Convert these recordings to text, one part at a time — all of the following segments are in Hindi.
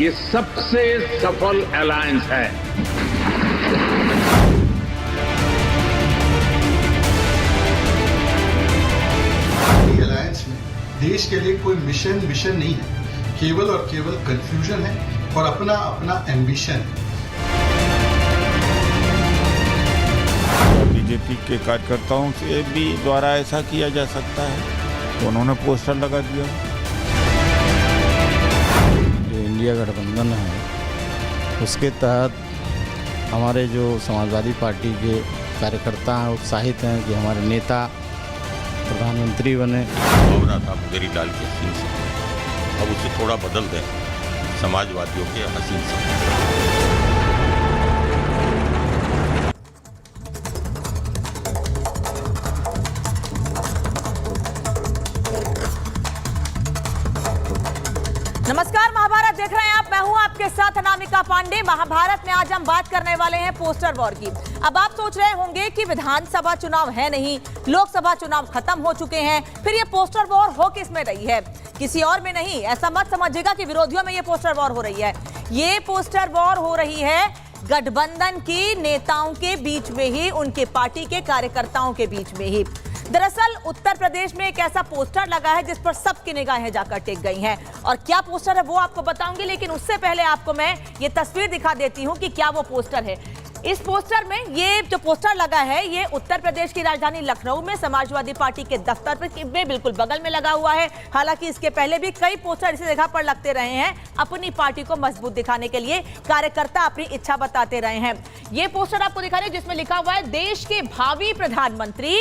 ये सबसे सफल अलायंस है। अलायंस में देश के लिए कोई मिशन नहीं है, केवल और केवल कंफ्यूजन है और अपना अपना एम्बिशन है। बीजेपी के कार्यकर्ताओं से भी द्वारा ऐसा किया जा सकता है, तो उन्होंने पोस्टर लगा दिया। जो इंडिया गठबंधन है उसके तहत हमारे जो समाजवादी पार्टी के कार्यकर्ता हैं उत्साहित हैं कि हमारे नेता प्रधानमंत्री बने। हो रहा था मुंगेरी लाल के हसीन से, अब उसे थोड़ा बदल दें समाजवादियों के हसीन से। नमस्कार, महाभारत देख रहे हैं आप। मैं हूं आपके साथ अनामिका पांडे। महाभारत में आज हम बात करने वाले हैं पोस्टर वॉर की। अब आप सोच रहे होंगे कि विधानसभा चुनाव है नहीं, लोकसभा चुनाव खत्म हो चुके हैं, फिर ये पोस्टर वॉर हो किस में रही है? किसी और में नहीं। ऐसा मत समझिएगा कि विरोधियों में ये पोस्टर वॉर हो रही है। ये पोस्टर वॉर हो रही है गठबंधन की नेताओं के बीच में ही, उनके पार्टी के कार्यकर्ताओं के बीच में ही। दरअसल उत्तर प्रदेश में एक ऐसा पोस्टर लगा है जिस पर सबकी निगाहें जाकर टिक गई हैं, और क्या पोस्टर है वो आपको बताऊंगी, लेकिन उससे पहले आपको मैं ये तस्वीर दिखा देती हूं कि क्या वो पोस्टर है। इस पोस्टर में, ये जो पोस्टर लगा है ये उत्तर प्रदेश की राजधानी लखनऊ में समाजवादी पार्टी के दफ्तर में बिल्कुल बगल में लगा हुआ है। हालांकि इसके पहले भी कई पोस्टर इसी जगह पर लगते रहे हैं, अपनी पार्टी को मजबूत दिखाने के लिए कार्यकर्ता अपनी इच्छा बताते रहे हैं। ये पोस्टर आपको दिखा रहे हैं जिसमें लिखा हुआ है, देश के भावी प्रधानमंत्री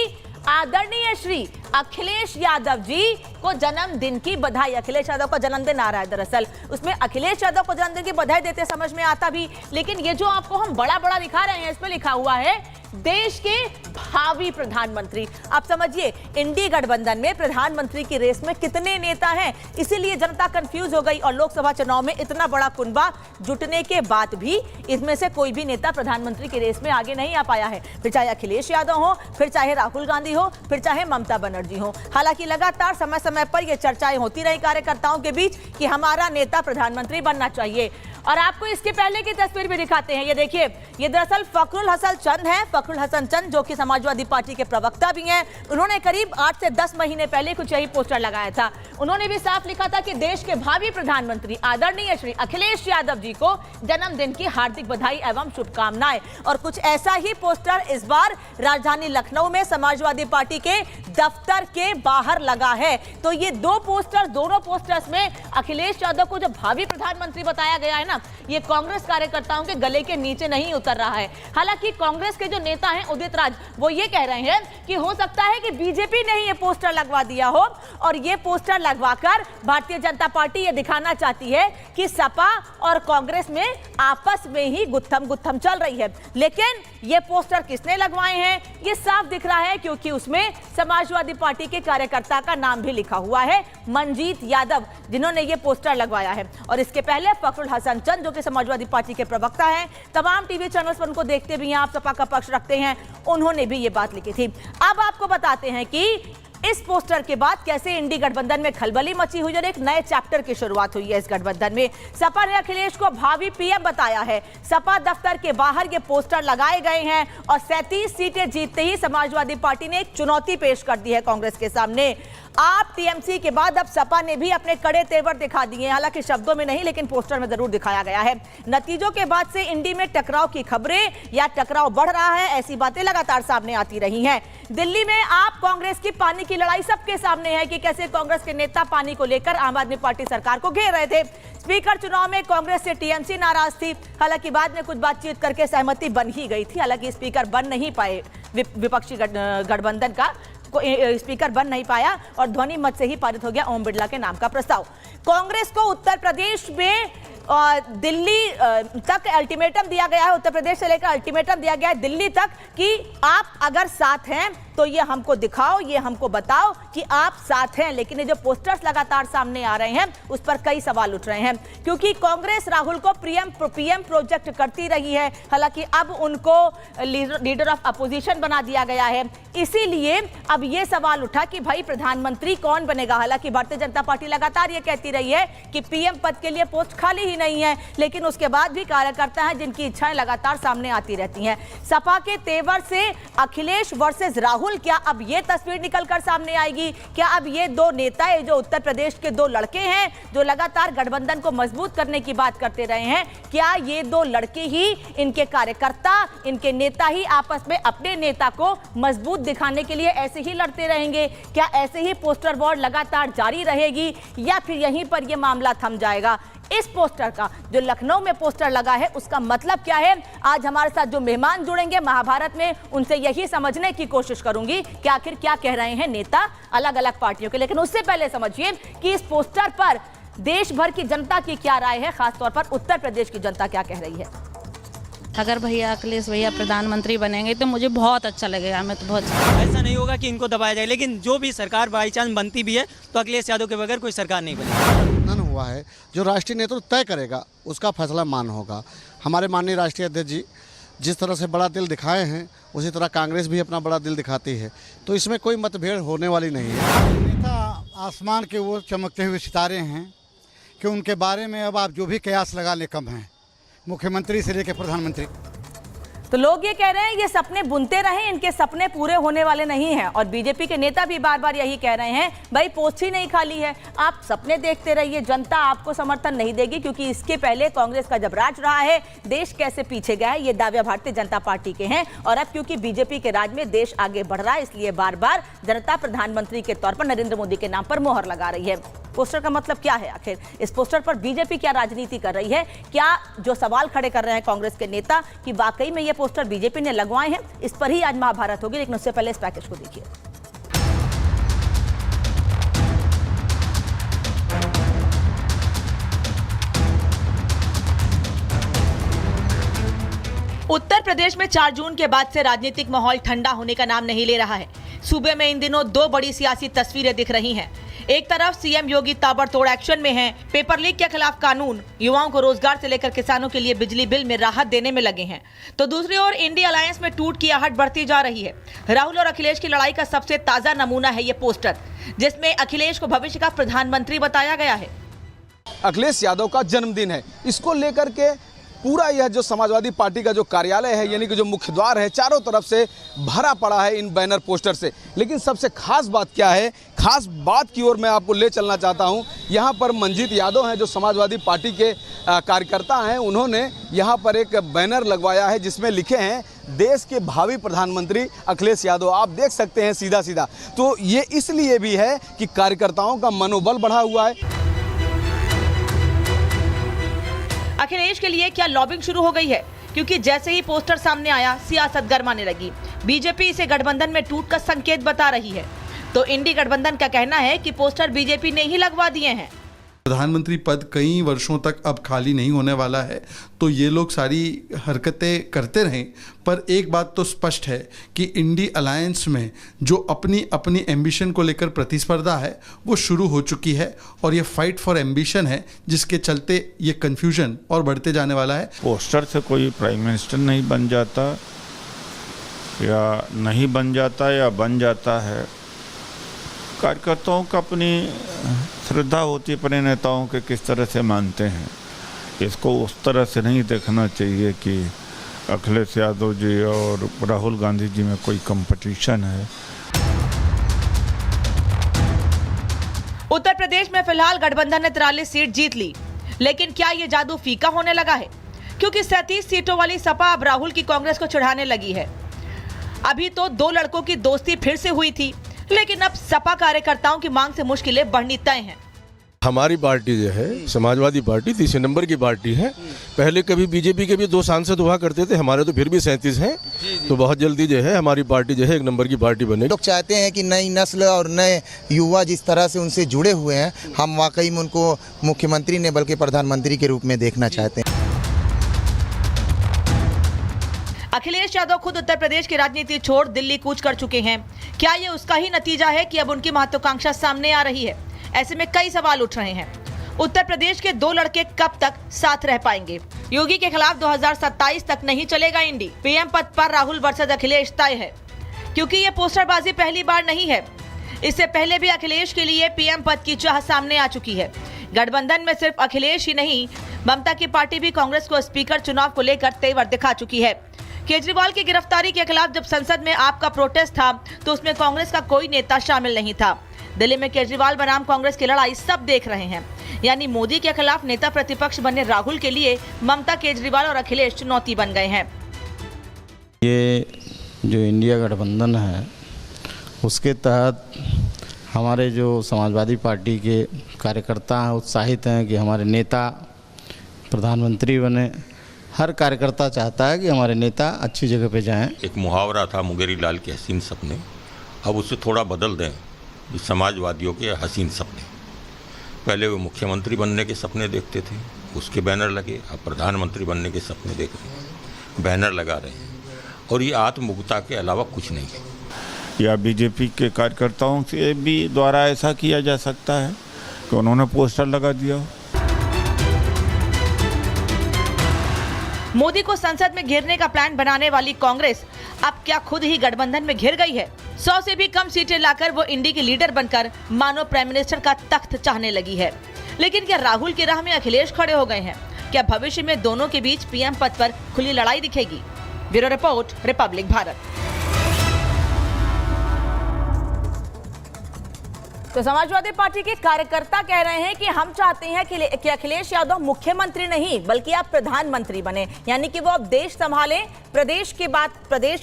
आदरणीय श्री अखिलेश यादव जी को जन्मदिन की बधाई। अखिलेश यादव का जन्मदिन आ रहा है, दरअसल उसमें अखिलेश यादव को जन्मदिन की बधाई देते समझ में आता भी, लेकिन ये जो आपको हम बड़ा बड़ा दिखा रहे हैं इसमें लिखा हुआ है देश के भावी प्रधानमंत्री। आप समझिए, इंडी गठबंधन में प्रधानमंत्री की रेस में कितने नेता हैं, इसीलिए जनता कंफ्यूज हो गई। और लोकसभा चुनाव में इतना बड़ा कुनबा जुटने के बाद भी इसमें से कोई भी नेता प्रधानमंत्री की रेस में आगे नहीं आ पाया है, फिर चाहे अखिलेश यादव हो, फिर चाहे राहुल गांधी हो, फिर चाहे ममता बनर्जी हो। हालांकि लगातार समय समय पर यह चर्चाएं होती रही कार्यकर्ताओं के बीच कि हमारा नेता प्रधानमंत्री बनना चाहिए। और आपको इसके पहले की तस्वीर भी दिखाते हैं। ये देखिए, ये दरअसल फखरुल हसन चंद है। फखरुल हसन चंद जो कि समाजवादी पार्टी के प्रवक्ता भी हैं, उन्होंने करीब 8 से 10 महीने पहले कुछ यही पोस्टर लगाया था। उन्होंने भी साफ लिखा था कि देश के भावी प्रधानमंत्री आदरणीय श्री अखिलेश यादव जी को जन्मदिन की हार्दिक बधाई एवं शुभकामनाएं। और कुछ ऐसा ही पोस्टर इस बार राजधानी लखनऊ में समाजवादी पार्टी के दफ्तर के बाहर लगा है। तो ये दोनों पोस्टर्स में अखिलेश यादव को जो भावी प्रधानमंत्री बताया गया है ना, ये कांग्रेस कार्यकर्ताओं के गले के नीचे नहीं उतर रहा है। हालांकि कांग्रेस के जो नेता हैं उदित राज, वो ये कह रहे हैं कि हो सकता है कि बीजेपी ने ही ये पोस्टर लगवा दिया हो, और ये पोस्टर लगवाकर भारतीय जनता पार्टी ये दिखाना चाहती है कि सपा और कांग्रेस में आपस में ही गुत्थम चल रही है। लेकिन ये पोस्टर किसने लगवाए हैं ये साफ दिख रहा है, क्योंकि उसमें समाजवादी पार्टी के कार्यकर्ता का नाम भी लिखा हुआ है, मनजीत यादव, जिन्होंने ये पोस्टर लगवाया है। और इसके पहले फखरुल हसन चंद जो कि समाजवादी पार्टी के प्रवक्ता हैं, तमाम टीवी चैनल्स पर उनको देखते भी हैं, आप सपा का पक्ष रखते हैं, उन्होंने भी ये बात लिखी थी। अब आपको बताते हैं कि इस पोस्टर के बाद कैसे इंडी गठबंधन में खलबली मची हुई और एक नए चैप्टर की शुरुआत हुई है इस गठबंधन में। सपा ने अखिलेश को भावी पीएम बताया है। सपा दफ्तर के बाहर ये पोस्टर लगाए गए हैं और 37 सीटें जीतते ही समाजवादी पार्टी ने एक चुनौती पेश कर दी है कांग्रेस के सामने। आप टीएमसी के बाद अब सपा ने भी अपने कड़े तेवर दिखा दिए हैं, हालांकि शब्दों में नहीं लेकिन पोस्टर में जरूर दिखाया गया है। नतीजों के बाद से इंडी में टकराव की खबरें या टकराव बढ़ रहा है, ऐसी बातें लगातार सामने आती रही हैं। दिल्ली में आप कांग्रेस की पानी की लड़ाई सबके सामने है कि कैसे कांग्रेस के नेता पानी को लेकर आम आदमी पार्टी सरकार को घेर रहे थे। स्पीकर चुनाव में कांग्रेस से टीएमसी नाराज थी, हालांकि बाद में कुछ बातचीत करके सहमति बन ही गई थी। हालांकि स्पीकर बन नहीं पाए, विपक्षी गठबंधन का स्पीकर बन नहीं पाया और ध्वनि मत से ही पारित हो गया ओम बिरला के नाम का प्रस्ताव। कांग्रेस को उत्तर प्रदेश में दिल्ली तक अल्टीमेटम दिया गया है, उत्तर प्रदेश से लेकर अल्टीमेटम दिया गया है दिल्ली तक कि आप अगर साथ हैं तो ये हमको दिखाओ, ये हमको बताओ कि आप साथ हैं। लेकिन ये जो पोस्टर्स लगातार सामने आ रहे हैं उस पर कई सवाल उठ रहे हैं, क्योंकि कांग्रेस राहुल को पीएम प्रोजेक्ट करती रही है। हालांकि अब उनको लीडर ऑफ अपोजिशन बना दिया गया है, इसीलिए अब ये सवाल उठा कि भाई प्रधानमंत्री कौन बनेगा। हालांकि भारतीय जनता पार्टी लगातार ये कहती रही है कि पीएम पद के लिए पोस्ट खाली ही नहीं है, लेकिन उसके बाद भी कार्यकर्ता हैं जिनकी इच्छाएं लगातार सामने आती रहती हैं। सपा के तेवर से अखिलेश वर्सेस राहुल, क्या अब ये तस्वीर निकलकर सामने आएगी? क्या अब ये दो नेता जो उत्तर प्रदेश के दो लड़के हैं जो लगातार गठबंधन को मजबूत करने की बात करते रहे हैं, क्या ये दो लड़के ही, इनके कार्यकर्ता, इनके नेता ही आपस में अपने नेता को मजबूत दिखाने के लिए ऐसे ही लड़ते रहेंगे? क्या ऐसे ही पोस्टर वॉर लगातार जारी रहेगी या फिर यहीं पर यह मामला थम जाएगा? इस पोस्टर का, जो लखनऊ में पोस्टर लगा है, उसका मतलब क्या है? आज हमारे साथ जो मेहमान जुड़ेंगे महाभारत में, उनसे यही समझने की कोशिश करूंगी कि आखिर क्या कह रहे हैं नेता अलग अलग पार्टियों के। लेकिन उससे पहले समझिए कि इस पोस्टर पर देश भर की जनता की क्या राय है, खासतौर पर उत्तर प्रदेश की जनता क्या कह रही है। अगर भैया अखिलेश भैया प्रधानमंत्री बनेंगे तो मुझे बहुत अच्छा लगेगा। मैं तो बहुत ऐसा नहीं होगा कि इनको दबाया जाए, लेकिन जो भी सरकार बाई चांस बनती भी है तो अखिलेश यादव के बगैर कोई सरकार नहीं बनेगी। हुआ है जो राष्ट्रीय नेतृत्व तय करेगा उसका फैसला मान होगा। हमारे माननीय राष्ट्रीय अध्यक्ष जी जिस तरह से बड़ा दिल दिखाए हैं, उसी तरह कांग्रेस भी अपना बड़ा दिल दिखाती है, तो इसमें कोई मतभेद होने वाली नहीं है। नेता आसमान के वो चमकते हुए सितारे हैं कि उनके बारे में अब आप जो भी कयास लगा ले कम हैं, मुख्यमंत्री से लेकर प्रधानमंत्री। तो लोग ये कह रहे हैं ये सपने बुनते रहे, इनके सपने पूरे होने वाले नहीं हैं। और बीजेपी के नेता भी बार बार यही कह रहे हैं, भाई पोस्ट ही नहीं खाली है, आप सपने देखते रहिए, जनता आपको समर्थन नहीं देगी। क्योंकि इसके पहले कांग्रेस का जब राज रहा है, देश कैसे पीछे गया है, ये दावे भारतीय जनता पार्टी के हैं। और अब क्योंकि बीजेपी के राज में देश आगे बढ़ रहा है, इसलिए बार बार जनता प्रधानमंत्री के तौर पर नरेंद्र मोदी के नाम पर मोहर लगा रही है। पोस्टर का मतलब क्या है आखिर? इस पोस्टर पर बीजेपी क्या राजनीति कर रही है? क्या जो सवाल खड़े कर रहे हैं कांग्रेस के नेता कि वाकई में ये पोस्टर बीजेपी ने लगवाए हैं, इस पर ही आज महाभारत होगी। लेकिन उससे पहले इस पैकेज को देखिए। उत्तर प्रदेश में 4 जून के बाद से राजनीतिक माहौल ठंडा होने का नाम नहीं ले रहा है। सूबे में इन दिनों 2 बड़ी सियासी तस्वीरें दिख रही हैं। एक तरफ सीएम योगी ताबड़तोड़ एक्शन में हैं, पेपर लीक के खिलाफ कानून, युवाओं को रोजगार से लेकर किसानों के लिए बिजली बिल में राहत देने में लगे हैं। तो दूसरी ओर इंडिया अलायंस में टूट की आहट बढ़ती जा रही है। राहुल और अखिलेश की लड़ाई का सबसे ताजा नमूना है ये पोस्टर, जिसमें अखिलेश को भविष्य का प्रधानमंत्री बताया गया है। अखिलेश यादव का जन्मदिन है, इसको लेकर के पूरा यह जो समाजवादी पार्टी का जो कार्यालय है, यानी कि जो मुख्य द्वार है, चारों तरफ से भरा पड़ा है इन बैनर पोस्टर से। लेकिन सबसे खास बात क्या है, खास बात की ओर मैं आपको ले चलना चाहता हूं। यहां पर मंजीत यादव हैं जो समाजवादी पार्टी के कार्यकर्ता हैं, उन्होंने यहां पर एक बैनर लगवाया है जिसमें लिखे हैं देश के भावी प्रधानमंत्री अखिलेश यादव। आप देख सकते हैं सीधा सीधा। तो ये इसलिए भी है कि कार्यकर्ताओं का मनोबल बढ़ा हुआ है। अखिलेश के लिए क्या लॉबिंग शुरू हो गई है? क्योंकि जैसे ही पोस्टर सामने आया, सियासत गरमाने लगी। बीजेपी इसे गठबंधन में टूट का संकेत बता रही है। तो इंडी गठबंधन का कहना है कि पोस्टर बीजेपी ने ही लगवा दिए हैं। प्रधानमंत्री पद कई वर्षों तक अब खाली नहीं होने वाला है, तो ये लोग सारी हरकतें करते रहें। पर एक बात तो स्पष्ट है कि इंडी अलायंस में जो अपनी एम्बिशन को लेकर प्रतिस्पर्धा है वो शुरू हो चुकी है, और ये फाइट फॉर एम्बिशन है जिसके चलते ये कन्फ्यूजन और बढ़ते जाने वाला है। पोस्टर से कोई प्राइम मिनिस्टर नहीं बन जाता, या नहीं बन जाता या बन जाता है। कार्यकर्ताओं का अपनी श्रद्धा होती है अपने नेताओं के किस तरह से मानते हैं। इसको उस तरह से नहीं देखना चाहिए कि अखिलेश यादव जी और राहुल गांधी जी में कोई कंपटीशन है। उत्तर प्रदेश में फिलहाल गठबंधन ने 43 सीट जीत ली, लेकिन क्या ये जादू फीका होने लगा है? क्योंकि 37 सीटों वाली सपा अब राहुल की कांग्रेस को चिढ़ाने लगी है। अभी तो 2 लड़कों की दोस्ती फिर से हुई थी, लेकिन अब सपा कार्यकर्ताओं की मांग से मुश्किलें बढ़नी तय हैं। हमारी पार्टी जो है समाजवादी पार्टी 3 नंबर की पार्टी है। पहले कभी बीजेपी के भी 2 सांसद हुआ करते थे, हमारे तो फिर भी 37 हैं। तो बहुत जल्दी जो है हमारी पार्टी जो है 1 नंबर की पार्टी बनेगी। लोग चाहते हैं कि नई नस्ल और नए युवा जिस तरह से उनसे जुड़े हुए हैं, हम वाकई में उनको मुख्यमंत्री ने बल्कि प्रधानमंत्री के रूप में देखना चाहते हैं। अखिलेश यादव खुद उत्तर प्रदेश की राजनीति छोड़ दिल्ली कूच कर चुके हैं। क्या ये उसका ही नतीजा है कि अब उनकी महत्वाकांक्षा सामने आ रही है? ऐसे में कई सवाल उठ रहे हैं। उत्तर प्रदेश के दो लड़के कब तक साथ रह पाएंगे? योगी के खिलाफ 2027 तक नहीं चलेगा इंडी। पीएम पद पर राहुल वर्सेस अखिलेश तय है, क्योंकि ये पोस्टरबाजी पहली बार नहीं है। इससे पहले भी अखिलेश के लिए पीएम पद की चाह सामने आ चुकी है। गठबंधन में सिर्फ अखिलेश ही नहीं, ममता की पार्टी भी कांग्रेस को स्पीकर चुनाव को लेकर तेवर दिखा चुकी है। केजरीवाल की गिरफ्तारी के खिलाफ जब संसद में आपका प्रोटेस्ट था तो उसमें कांग्रेस का कोई नेता शामिल नहीं था। दिल्ली में केजरीवाल बनाम कांग्रेस की लड़ाई सब देख रहे हैं। यानी मोदी के खिलाफ नेता प्रतिपक्ष बने राहुल के लिए ममता, केजरीवाल और अखिलेश चुनौती बन गए हैं। ये जो इंडिया गठबंधन है उसके तहत हमारे जो समाजवादी पार्टी के कार्यकर्ता हैं उत्साहित हैं कि हमारे नेता प्रधानमंत्री बने। हर कार्यकर्ता चाहता है कि हमारे नेता अच्छी जगह पे जाएं। एक मुहावरा था मुंगेरी लाल के हसीन सपने, अब उसे थोड़ा बदल दें, समाजवादियों के हसीन सपने। पहले वो मुख्यमंत्री बनने के सपने देखते थे, उसके बैनर लगे। अब प्रधानमंत्री बनने के सपने देख रहे हैं, बैनर लगा रहे हैं। और ये आत्ममुक्ता के अलावा कुछ नहीं है। या बीजेपी के कार्यकर्ताओं से भी द्वारा ऐसा किया जा सकता है कि उन्होंने पोस्टर लगा दिया। मोदी को संसद में घेरने का प्लान बनाने वाली कांग्रेस अब क्या खुद ही गठबंधन में घिर गई है? 100 से भी कम सीटें लाकर वो इंडी की लीडर बनकर मानो प्राइम मिनिस्टर का तख्त चाहने लगी है। लेकिन क्या राहुल की राह में अखिलेश खड़े हो गए हैं? क्या भविष्य में दोनों के बीच पीएम पद पर खुली लड़ाई दिखेगी? Bureau report, Republic Bharat. तो समाजवादी पार्टी के कार्यकर्ता कह रहे हैं कि हम चाहते हैं कि अखिलेश यादव मुख्यमंत्री नहीं बल्कि आप प्रधानमंत्री बने, यानी कि वो अब देश संभालें। प्रदेश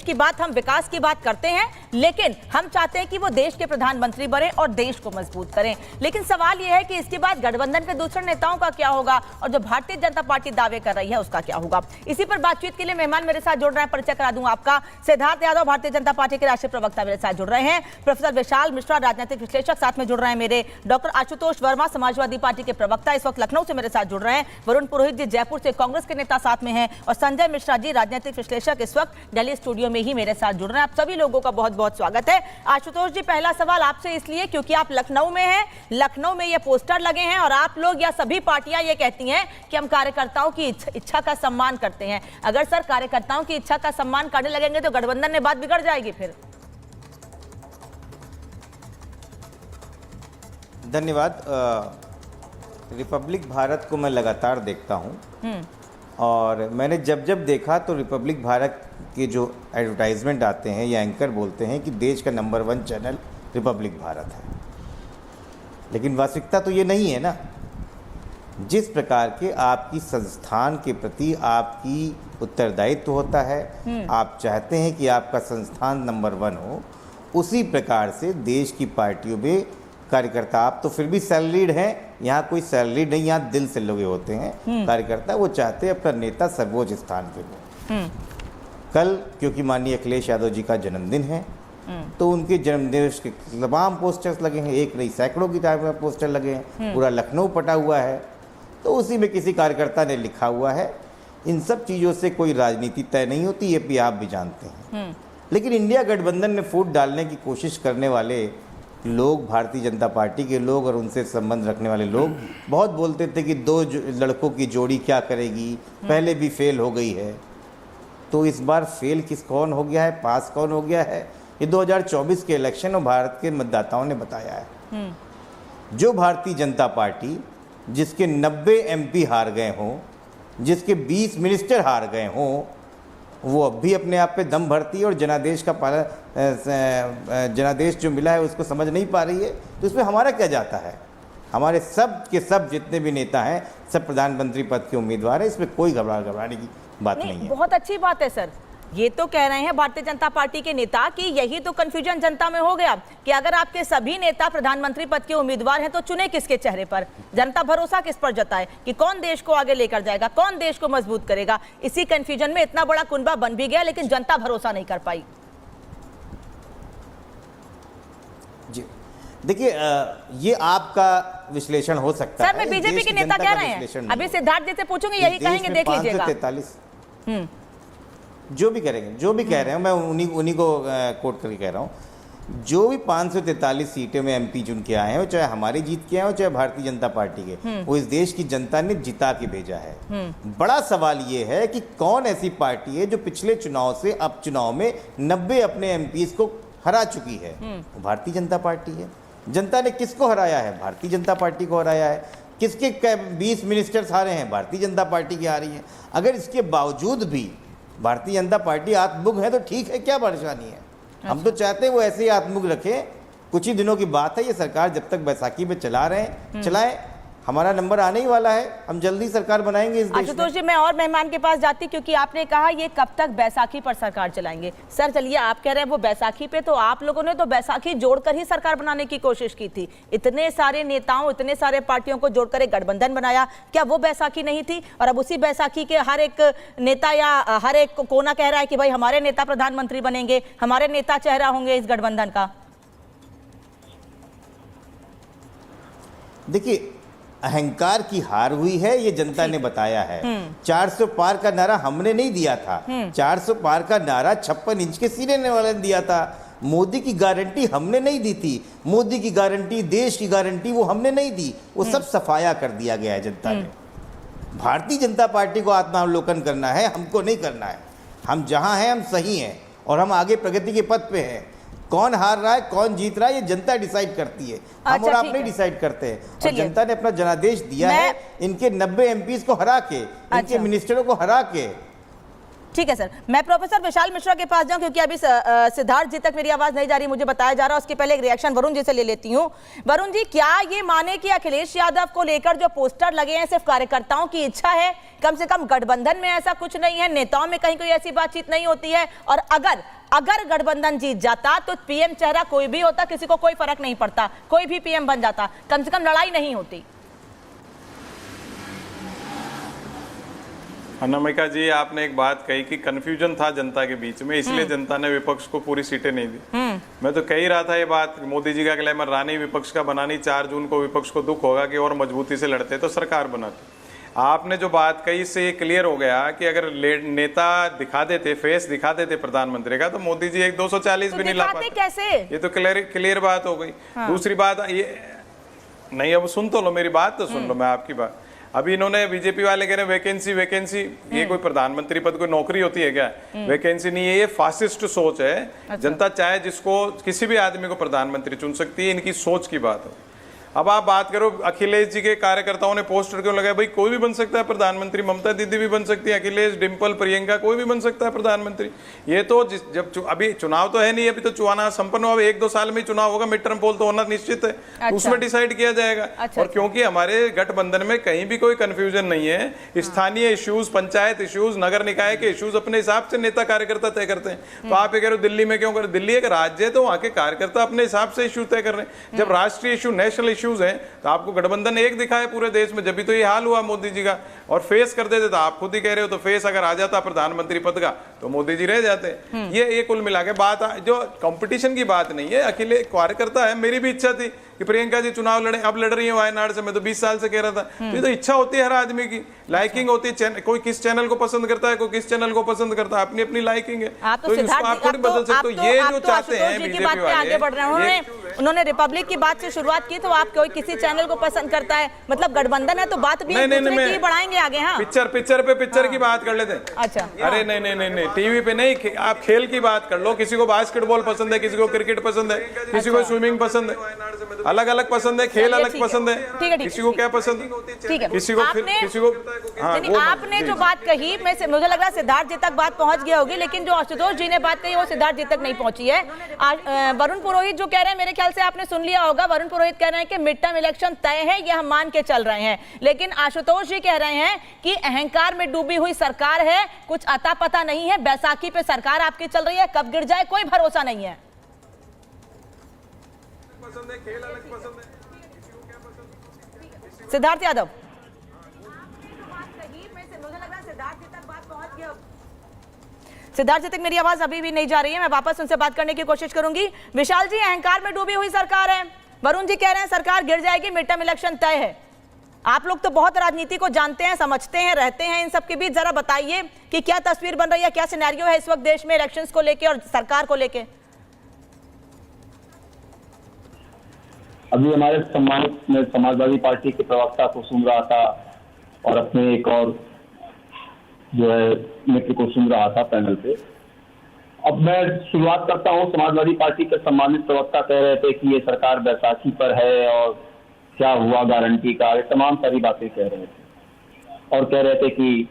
की बात हम विकास की बात करते हैं, लेकिन हम चाहते हैं कि वो देश के प्रधानमंत्री बने और देश को मजबूत करें। लेकिन सवाल यह है कि इसके बाद गठबंधन के दूसरे नेताओं का क्या होगा और जो भारतीय जनता पार्टी दावे कर रही है उसका क्या होगा? इसी पर बातचीत के लिए मेहमान मेरे साथ जुड़ रहे हैं। परिचय करा दूं आपका। सिद्धार्थ यादव भारतीय जनता पार्टी के राष्ट्रीय प्रवक्ता मेरे साथ जुड़ रहे हैं। प्रोफेसर विशाल मिश्रा राजनीतिक विश्लेषक साथ में जुड़ रहे हैं मेरे। डॉक्टर आशुतोष वर्मा समाजवादी पार्टी के प्रवक्ता इस वक्त लखनऊ से मेरे साथ जुड़ रहे हैं। वरुण पुरोहित जी जयपुर से कांग्रेस के नेता साथ में हैं और संजय मिश्रा जी राजनीतिक विश्लेषक इस वक्त दिल्ली स्टूडियो में ही मेरे साथ जुड़ रहे हैं। आप सभी लोगों का बहुत बहुत स्वागत है। आशुतोष जी, पहला सवाल आपसे इसलिए क्योंकि आप लखनऊ में हैं, लखनऊ में ये पोस्टर लगे हैं और आप लोग या सभी पार्टियां ये कहती हैं कि हम कार्यकर्ताओं की इच्छा का सम्मान करते हैं। अगर सर कार्यकर्ताओं की इच्छा का सम्मान करने लगेंगे तो गठबंधन में बात बिगड़ जाएगी फिर। धन्यवाद। रिपब्लिक भारत को मैं लगातार देखता हूं और मैंने जब देखा तो रिपब्लिक भारत के जो एडवर्टाइजमेंट आते हैं या एंकर बोलते हैं कि देश का नंबर 1 चैनल रिपब्लिक भारत है, लेकिन वास्तविकता तो ये नहीं है ना। जिस प्रकार के आपकी संस्थान के प्रति आपकी उत्तरदायित्व होता है, आप चाहते हैं कि आपका संस्थान नंबर 1 हो, उसी प्रकार से देश की पार्टियों में कार्यकर्ता, आप तो फिर भी सैलरीड हैं, यहाँ कोई सैलरीड नहीं, यहाँ दिल से लगे होते हैं कार्यकर्ता। वो चाहते हैं अपना नेता सर्वोच्च स्थान पे हो। कल क्योंकि माननीय अखिलेश यादव जी का जन्मदिन है तो उनके जन्मदिन के तमाम पोस्टर्स लगे हैं, एक नहीं सैकड़ों की टाइप में पोस्टर लगे हैं, पूरा लखनऊ पटा हुआ है। तो उसी में किसी कार्यकर्ता ने लिखा हुआ है। इन सब चीज़ों से कोई राजनीति तय नहीं होती, ये भी आप भी जानते हैं। लेकिन इंडिया गठबंधन में फूट डालने की कोशिश करने वाले लोग, भारतीय जनता पार्टी के लोग और उनसे संबंध रखने वाले लोग बहुत बोलते थे कि दो लड़कों की जोड़ी क्या करेगी, पहले भी फेल हो गई है। तो इस बार फेल कौन हो गया है, पास कौन हो गया है, ये 2024 के इलेक्शन और भारत के मतदाताओं ने बताया है। जो भारतीय जनता पार्टी जिसके 90 MP हार गए हों, जिसके 20 मिनिस्टर हार गए हों, वो अब भी अपने आप पे दम भरती है और जनादेश का जनादेश जो मिला है उसको समझ नहीं पा रही है। तो इसमें हमारा क्या जाता है? हमारे सब के सब जितने भी नेता हैं सब प्रधानमंत्री पद के उम्मीदवार हैं, इसमें कोई घबराने की बात नहीं है। बहुत अच्छी बात है सर। ये तो कह रहे हैं भारतीय जनता पार्टी के नेता कि यही तो कंफ्यूजन जनता में हो गया कि अगर आपके सभी नेता प्रधानमंत्री पद के उम्मीदवार हैं तो चुने किसके चेहरे पर, जनता भरोसा किस पर जताए कि कौन देश को आगे लेकर जाएगा, कौन देश को मजबूत करेगा। इसी कंफ्यूजन में इतना बड़ा कुनबा बन भी गया लेकिन जनता भरोसा नहीं कर पाई। जी देखिए, ये आपका विश्लेषण हो सकता है। सर मैं बीजेपी के नेता कह रहे हैं, अभी सिद्धार्थ जी से पूछूंगे यही कहेंगे, देख लीजिएगा। जो भी करेंगे, जो भी कह रहे हैं, मैं उन्हीं को कोट करके कह रहा हूँ, जो भी 543 सीटें में एमपी चुन के आए हैं, वो चाहे हमारी जीत के आए हो चाहे भारतीय जनता पार्टी के, वो इस देश की जनता ने जिता के भेजा है। बड़ा सवाल ये है कि कौन ऐसी पार्टी है जो पिछले चुनाव से अब चुनाव में 90 अपने एमपीज को हरा चुकी है? वो भारतीय जनता पार्टी है। जनता ने किसको हराया है? भारतीय जनता पार्टी को हराया है। किसके 20 मिनिस्टर्स हारे हैं? भारतीय जनता पार्टी की हारी है। अगर इसके बावजूद भी भारतीय जनता पार्टी आत्ममुख है तो ठीक है, क्या परेशानी है? हम तो चाहते हैं वो ऐसे ही आत्ममुख रखें। कुछ ही दिनों की बात है, ये सरकार जब तक बैसाखी पे चला रहे हैं चलाएं, हमारा नंबर आने ही वाला है, हम जल्दी सरकार बनाएंगे इस देश में। आशुतोष जी, मैं और मेहमान के पास जाती, क्योंकि आपने कहा ये कब तक बैसाखी पर सरकार चलाएंगे। सर चलिए, आप कह रहे हैं वो बैसाखी पे, तो आप लोगों ने तो बैसाखी जोड़कर ही सरकार बनाने की कोशिश की थी। इतने सारे नेताओं, इतने सारे पार्टियों को जोड़कर एक गठबंधन बनाया, क्या वो बैसाखी नहीं थी? और अब उसी बैसाखी के हर एक नेता या हर एक कोना कह रहा है कि भाई हमारे नेता प्रधानमंत्री बनेंगे, हमारे नेता चेहरा होंगे इस गठबंधन का। देखिए, अहंकार की हार हुई है, ये जनता ने बताया है। 400 पार का नारा हमने नहीं दिया था, 400 पार का नारा 56 इंच के सीने वाले ने दिया था। मोदी की गारंटी हमने नहीं दी थी, मोदी की गारंटी, देश की गारंटी वो हमने नहीं दी, वो सब सफाया कर दिया गया है जनता ने। भारतीय जनता पार्टी को आत्मावलोकन करना है, हमको नहीं करना है। हम जहां हैं हम सही हैं और हम आगे प्रगति के पथ पे हैं। कौन हार रहा है, कौन जीत रहा है, ये जनता डिसाइड करती है। हम और आप नहीं डिसाइड करते हैं। और जनता ने अपना जनादेश दिया है इनके 90 एमपीज को हरा के, इनके मिनिस्टरों को हरा के। ठीक है सर, मैं प्रोफेसर विशाल मिश्रा के पास जाऊं, क्योंकि अभी सिद्धार्थ जी तक मेरी आवाज नहीं जा रही, मुझे बताया जा रहा है। उसके पहले एक रिएक्शन वरुण जी से ले लेती हूं। वरुण जी, क्या ये माने कि अखिलेश यादव को लेकर जो पोस्टर लगे हैं सिर्फ कार्यकर्ताओं की इच्छा है? कम से कम गठबंधन में ऐसा कुछ नहीं है, नेताओं में कहीं कोई ऐसी बातचीत नहीं होती है? और अगर गठबंधन जीत जाता तो पीएम चेहरा कोई भी होता, किसी को कोई फर्क नहीं पड़ता, कोई भी पीएम बन जाता, कम से कम लड़ाई नहीं होती। अनामिका जी, आपने एक बात कही कि कंफ्यूजन था जनता के बीच में, इसलिए जनता ने विपक्ष को पूरी सीटें नहीं दी। मैं तो कह ही रहा था ये बात, मोदी जी का ग्लैमर रानी विपक्ष का बनानी, 4 जून को विपक्ष को दुख होगा कि और मजबूती से लड़ते तो सरकार बनाते। आपने जो बात कही इससे ये क्लियर हो गया कि अगर नेता दिखा देते, फेस दिखा देते प्रधानमंत्री का, तो मोदी जी 240 भी नहीं ला पाते। कैसे? ये तो क्लियर बात हो गई। दूसरी बात ये नहीं, अब सुन तो लो मेरी बात, तो सुन लो मैं आपकी बात। अभी इन्होंने बीजेपी वाले कह रहे हैं वैकेंसी, ये कोई प्रधानमंत्री पद कोई नौकरी होती है क्या? वैकेंसी नहीं है, ये फासिस्ट सोच है। जनता चाहे जिसको, किसी भी आदमी को प्रधानमंत्री चुन सकती है, इनकी सोच की बात है। अब आप बात करो अखिलेश जी के कार्यकर्ताओं ने पोस्टर क्यों लगाया? भाई कोई भी बन सकता है प्रधानमंत्री, ममता दीदी भी बन सकती है, अखिलेश, डिम्पल, प्रियंका, कोई भी बन सकता है प्रधानमंत्री। ये तो जब अभी चुनाव तो है नहीं, अभी तो चुनाव संपन्न हुआ, 1-2 साल में चुनाव होगा, मिड टर्म पोल तो होना निश्चित है। अच्छा। उसमें डिसाइड किया जाएगा। और क्योंकि हमारे गठबंधन में कहीं भी कोई कंफ्यूजन नहीं है, स्थानीय इश्यूज, पंचायत इश्यूज, नगर निकाय के इश्यूज अपने हिसाब से नेता कार्यकर्ता तय करते हैं। तो आप ये कह रहे हो दिल्ली में क्यों कर? दिल्ली एक राज्य है, तो वहां के कार्यकर्ता अपने हिसाब से इश्यू तय कर रहे हैं। जब राष्ट्रीय इशू, नेशनल इश्यूज हैं, तो आपको गठबंधन एक दिखा है पूरे देश में, जब भी तो ये हाल हुआ मोदी जी का। और फेस कर देते, तो आप खुद ही कह रहे हो, तो फेस अगर आ जाता प्रधानमंत्री पद का तो मोदी जी रह जाते। ये कुल मिला के बात, जो कंपटीशन की बात नहीं है। अकेले कार्यकर्ता है, मेरी भी इच्छा थी कि प्रियंका जी चुनाव लड़े, अब लड़ रही है वायनाड से, मैं तो 20 साल से कह रहा था। तो ये तो इच्छा होती है हर आदमी की, लाइकिंग होती है, कोई किस चैनल को पसंद करता है, कोई किस चैनल को पसंद करता है, अपनी अपनी लाइकिंग है। तो इसको आप थोड़ी बदल सकते हो। ये जो चाहते हैं बीजेपी वाले, आगे बढ़ रहे हैं, उन्होंने रिपब्लिक की बात से शुरुआत की, तो आप कोई किसी चैनल को पसंद करता है, मतलब गठबंधन है तो बात भी नहीं बढ़ाएंगे आगे। हाँ, पिक्चर की बात कर लेते हैं। अच्छा, अरे नहीं, टीवी पे नहीं, आप खेल की बात कर लो। किसी को बास्केटबॉल पसंद है, किसी को क्रिकेट पसंद है, किसी को स्विमिंग पसंद है, अलग अलग पसंद है, खेल अलग पसंद है, किसी को क्या पसंद है, ठीक है। किसी को आपने जो बात कही, मुझे लग रहा है सिद्धार्थ जी तक बात पहुंच गया होगी, लेकिन जो आशुतोष जी ने बात कही वो सिद्धार्थ जी तक नहीं पहुंची है। वरुण पुरोहित जो कह रहे हैं, मेरे ख्याल से आपने सुन लिया होगा। वरुण पुरोहित कह रहे हैं कि मिड टर्म इलेक्शन तय है, ये हम मान के चल रहे हैं, लेकिन आशुतोष जी कह रहे हैं कि अहंकार में डूबी हुई सरकार है, कुछ अता पता नहीं है, बैसाखी पे सरकार आपकी चल रही है, कब गिर जाए कोई भरोसा नहीं है। सिद्धार्थ यादव, सिद्धार्थ जी तक मेरी आवाज अभी भी नहीं जा रही है, मैं वापस उनसे बात करने की कोशिश करूंगी। विशाल जी, अहंकार में डूबी हुई सरकार है, वरुण जी कह रहे हैं सरकार गिर जाएगी, मिड टर्म इलेक्शन तय है, आप लोग तो बहुत राजनीति को जानते हैं, समझते हैं, रहते हैं इन सब के बीच। जरा बताइए कि क्या तस्वीर बन रही है, क्या सिनेरियो है इस वक्त देश में इलेक्शंस को लेके और सरकार को लेके। अभी हमारे सम्मानित मैं समाजवादी पार्टी के प्रवक्ता को सुन रहा था और अपने एक और जो है मित्र को सुन रहा था पैनल पे। अब मैं शुरुआत करता हूं। समाजवादी पार्टी के सम्मानित प्रवक्ता कह रहे थे कि ये सरकार बैसाखी पर है और क्या हुआ गारंटी का, ये तमाम सारी बातें कह रहे थे और कह रहे थे कि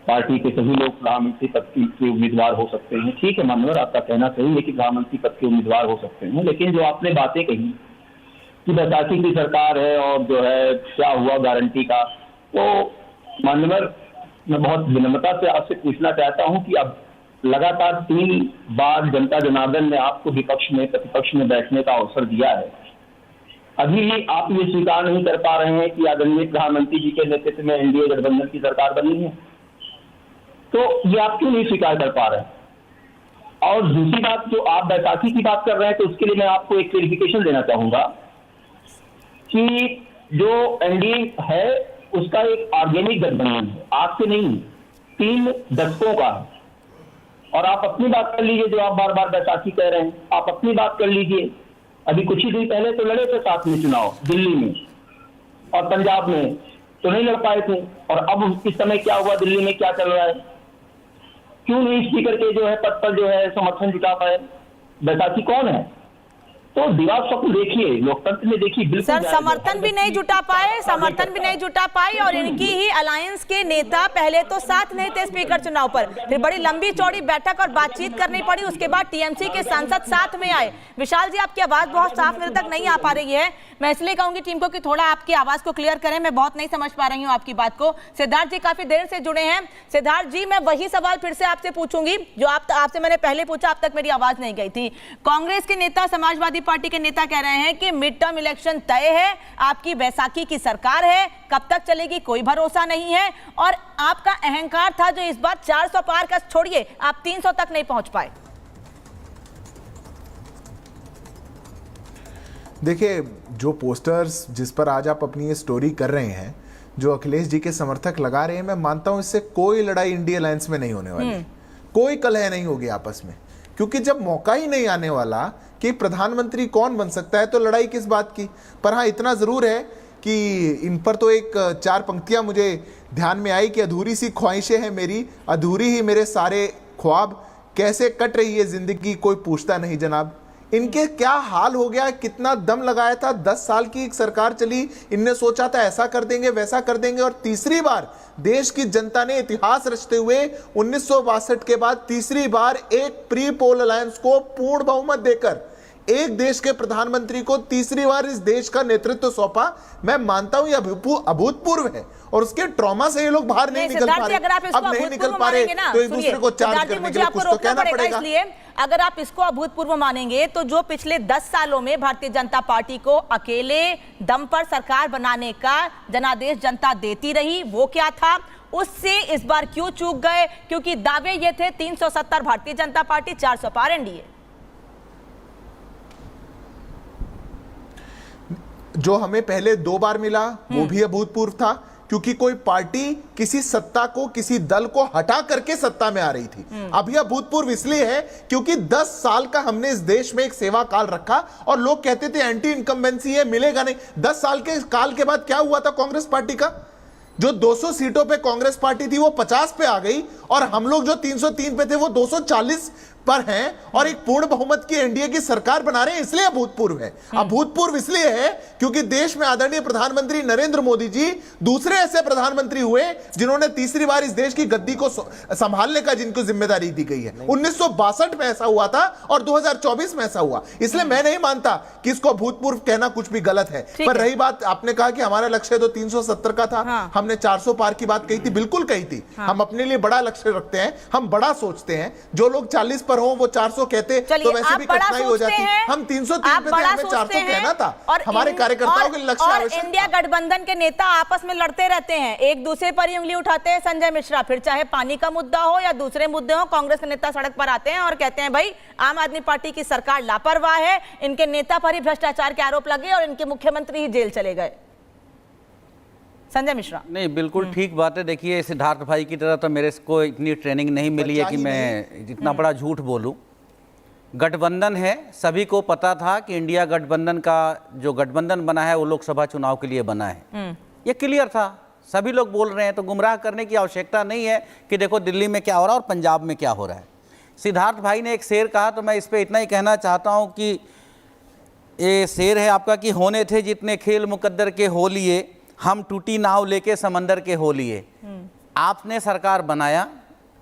पार्टी के सभी लोग प्रधानमंत्री पद के उम्मीदवार हो सकते हैं। ठीक है मानवर, आपका कहना सही है कि प्रधानमंत्री पद के उम्मीदवार हो सकते हैं, लेकिन जो आपने बातें कही कि बैसाखी की सरकार है और जो है क्या हुआ गारंटी का, तो मानवर मैं बहुत विनम्रता से आपसे पूछना चाहता हूं कि अब लगातार 3 बार जनता जनार्दन ने आपको विपक्ष में प्रतिपक्ष में बैठने का अवसर दिया है, अभी भी आप ये स्वीकार नहीं कर पा रहे हैं कि आदरणीय प्रधानमंत्री जी के नेतृत्व में एनडीए गठबंधन की सरकार बनी है, तो ये आप क्यों नहीं स्वीकार कर पा रहे हैं? और दूसरी बात, जो आप बैसाखी की बात कर रहे हैं, तो उसके लिए मैं आपको एक क्लेरिफिकेशन देना चाहूंगा कि जो एनडीए है उसका एक ऑर्गेनिक गठबंधन है, आज से नहीं, 3 दशकों का है। और आप अपनी बात कर लीजिए, जो आप बार बार बैसाखी कह रहे हैं, आप अपनी बात कर लीजिए। अभी कुछ ही दिन पहले तो लड़े थे साथ में चुनाव, दिल्ली में और पंजाब में तो नहीं लड़ पाए थे, और अब इस समय क्या हुआ, दिल्ली में क्या चल रहा है, क्यों नहीं स्पीकर के जो है पद पर जो है समर्थन जुटा पाए? बैसाखी कौन है? तो दीवार स्वप्न देखिए, लोकतंत्र में देखिए, बिल्कुल सर समर्थन भी नहीं जुटा पाए, समर्थन भी नहीं जुटा पाई, और इनकी ही अलायंस के नेता पहले तो साथ नहीं थे स्पीकर चुनाव पर, फिर बड़ी लंबी चौड़ी बैठक और बातचीत करनी पड़ी, उसके बाद टीएमसी के सांसद साथ में आए। विशाल जी, आपकी आवाज बहुत साफ मेरे तक नहीं आ पा रही है, मैं इसलिए कहूंगी टीम को कि थोड़ा आपकी आवाज को क्लियर करें, मैं बहुत नहीं समझ पा रही हूँ आपकी बात को। सिद्धार्थ जी काफी देर से जुड़े हैं। सिद्धार्थ जी, मैं वही सवाल फिर से आपसे पूछूंगी जो आपसे मैंने पहले पूछा, अब तक मेरी आवाज नहीं गई थी। कांग्रेस के नेता, समाजवादी पार्टी के नेता कह रहे हैं कि मिड टर्म इलेक्शन तय है, आपकी बैसाखी की सरकार है, कब तक चलेगी कोई भरोसा नहीं है, और आपका अहंकार था जो इस बार 400 पार का छोड़िए आप 300 तक नहीं पहुंच पाए। देखिए, जो पोस्टर्स जिस पर आज आप अपनी ये स्टोरी कर रहे हैं, जो अखिलेश जी के समर्थक लगा रहे हैं, मैं मानता हूं इससे कोई लड़ाई इंडिया अलायंस में नहीं होने वाली, कोई कलह नहीं होगी आपस में, क्योंकि जब मौका ही नहीं आने वाला कि प्रधानमंत्री कौन बन सकता है तो लड़ाई किस बात की। पर हाँ, इतना जरूर है कि इन पर तो एक 4 पंक्तियां मुझे ध्यान में आई कि अधूरी सी ख्वाहिशें हैं मेरी, अधूरी ही मेरे सारे ख्वाब, कैसे कट रही है जिंदगी कोई पूछता नहीं जनाब। इनके क्या हाल हो गया, कितना दम लगाया था, 10 साल की एक सरकार चली, इनने सोचा था ऐसा कर देंगे वैसा कर देंगे, और तीसरी बार देश की जनता ने इतिहास रचते हुए 1962 के बाद तीसरी बार एक प्री पोल अलायंस को पूर्ण बहुमत देकर एक देश के प्रधानमंत्री को तीसरी बार इस देश का नेतृत्व सौंपा। मैं मानता हूं यह अभूतपूर्व है, और उसके ट्रॉमा से ये लोग बाहर नहीं निकल पा रहे, अब नहीं निकल पा रहे, तो एक दूसरे को चार्ज करने के लिए कुछ तो कहना पड़ेगा। इसलिए अगर आप इसको अभूतपूर्व मानेंगे तो जो पिछले 10 सालों में भारतीय जनता पार्टी को अकेले दम पर सरकार बनाने का जनादेश जनता देती रही, वो क्या था, उससे इस बार क्यों चूक गए? क्योंकि दावे ये थे 370 भारतीय जनता पार्टी, 400 पार एनडीए। जो हमें पहले 2 बार मिला वो भी अभूतपूर्व था, क्योंकि कोई पार्टी किसी सत्ता को, किसी दल को हटा करके सत्ता में आ रही थी। अभी अभूतपूर्व इसलिए है क्योंकि 10 साल का हमने इस देश में एक सेवा काल रखा, और लोग कहते थे एंटी इनकम्बेंसी है, मिलेगा नहीं। 10 साल के काल के बाद क्या हुआ था कांग्रेस पार्टी का? जो 200 सीटों पे कांग्रेस पार्टी थी वो 50 पे आ गई, और हम लोग जो 303 पे थे वो 240 पर हैं, और एक पूर्ण बहुमत की एनडीए की सरकार बना रहे हैं, इसलिए अभूतपूर्व है। अभूतपूर्व इसलिए है क्योंकि देश में आदरणीय प्रधानमंत्री नरेंद्र मोदी जी दूसरे ऐसे प्रधानमंत्री हुए जिन्होंने तीसरी बार इस देश की गद्दी को संभालने का जिनको जिम्मेदारी दी गई है। 1962 में ऐसा हुआ था और 2024 में ऐसा हुआ, इसलिए मैं नहीं मानता कि इसको अभूतपूर्व कहना कुछ भी गलत है। पर रही बात, आपने कहा कि हमारा लक्ष्य तो 370 का था, हमने 400 पार की बात कही थी, बिल्कुल कही थी। हम अपने लिए बड़ा लक्ष्य रखते हैं, हम बड़ा सोचते हैं। जो लोग 40 पर हो वो 400 कहते तो वैसे भी कठिनाई हो जाती। हम 303 पे थे, हमें 400 कहना था, और हमारे कार्यकर्ताओं के लक्ष्य आवश्यक था। इंडिया गठबंधन के नेता आपस में लड़ते रहते हैं, एक दूसरे पर उंगली उठाते हैं। संजय मिश्रा, फिर चाहे पानी का मुद्दा हो या दूसरे मुद्दे हो, कांग्रेस के नेता सड़क पर आते हैं और कहते हैं भाई आम आदमी पार्टी की सरकार लापरवाह है, इनके नेता पर ही भ्रष्टाचार के आरोप लगे और इनके मुख्यमंत्री ही जेल चले गए। संजय मिश्रा। नहीं, बिल्कुल ठीक बात है। देखिए, सिद्धार्थ भाई की तरह तो मेरे को इतनी ट्रेनिंग नहीं मिली है कि मैं इतना बड़ा झूठ बोलूं। गठबंधन है, सभी को पता था कि इंडिया गठबंधन का जो गठबंधन बना है वो लोकसभा चुनाव के लिए बना है, ये क्लियर था। सभी लोग बोल रहे हैं, तो गुमराह करने की आवश्यकता नहीं है कि देखो दिल्ली में क्या हो रहा है और पंजाब में क्या हो रहा है। सिद्धार्थ भाई ने एक शेर कहा, तो मैं इस पर इतना ही कहना चाहता हूँ कि ये शेर है आपका कि होने थे जितने खेल मुकद्दर के हो लिए, हम टूटी नाव लेके समंदर के हो लिए। आपने सरकार बनाया,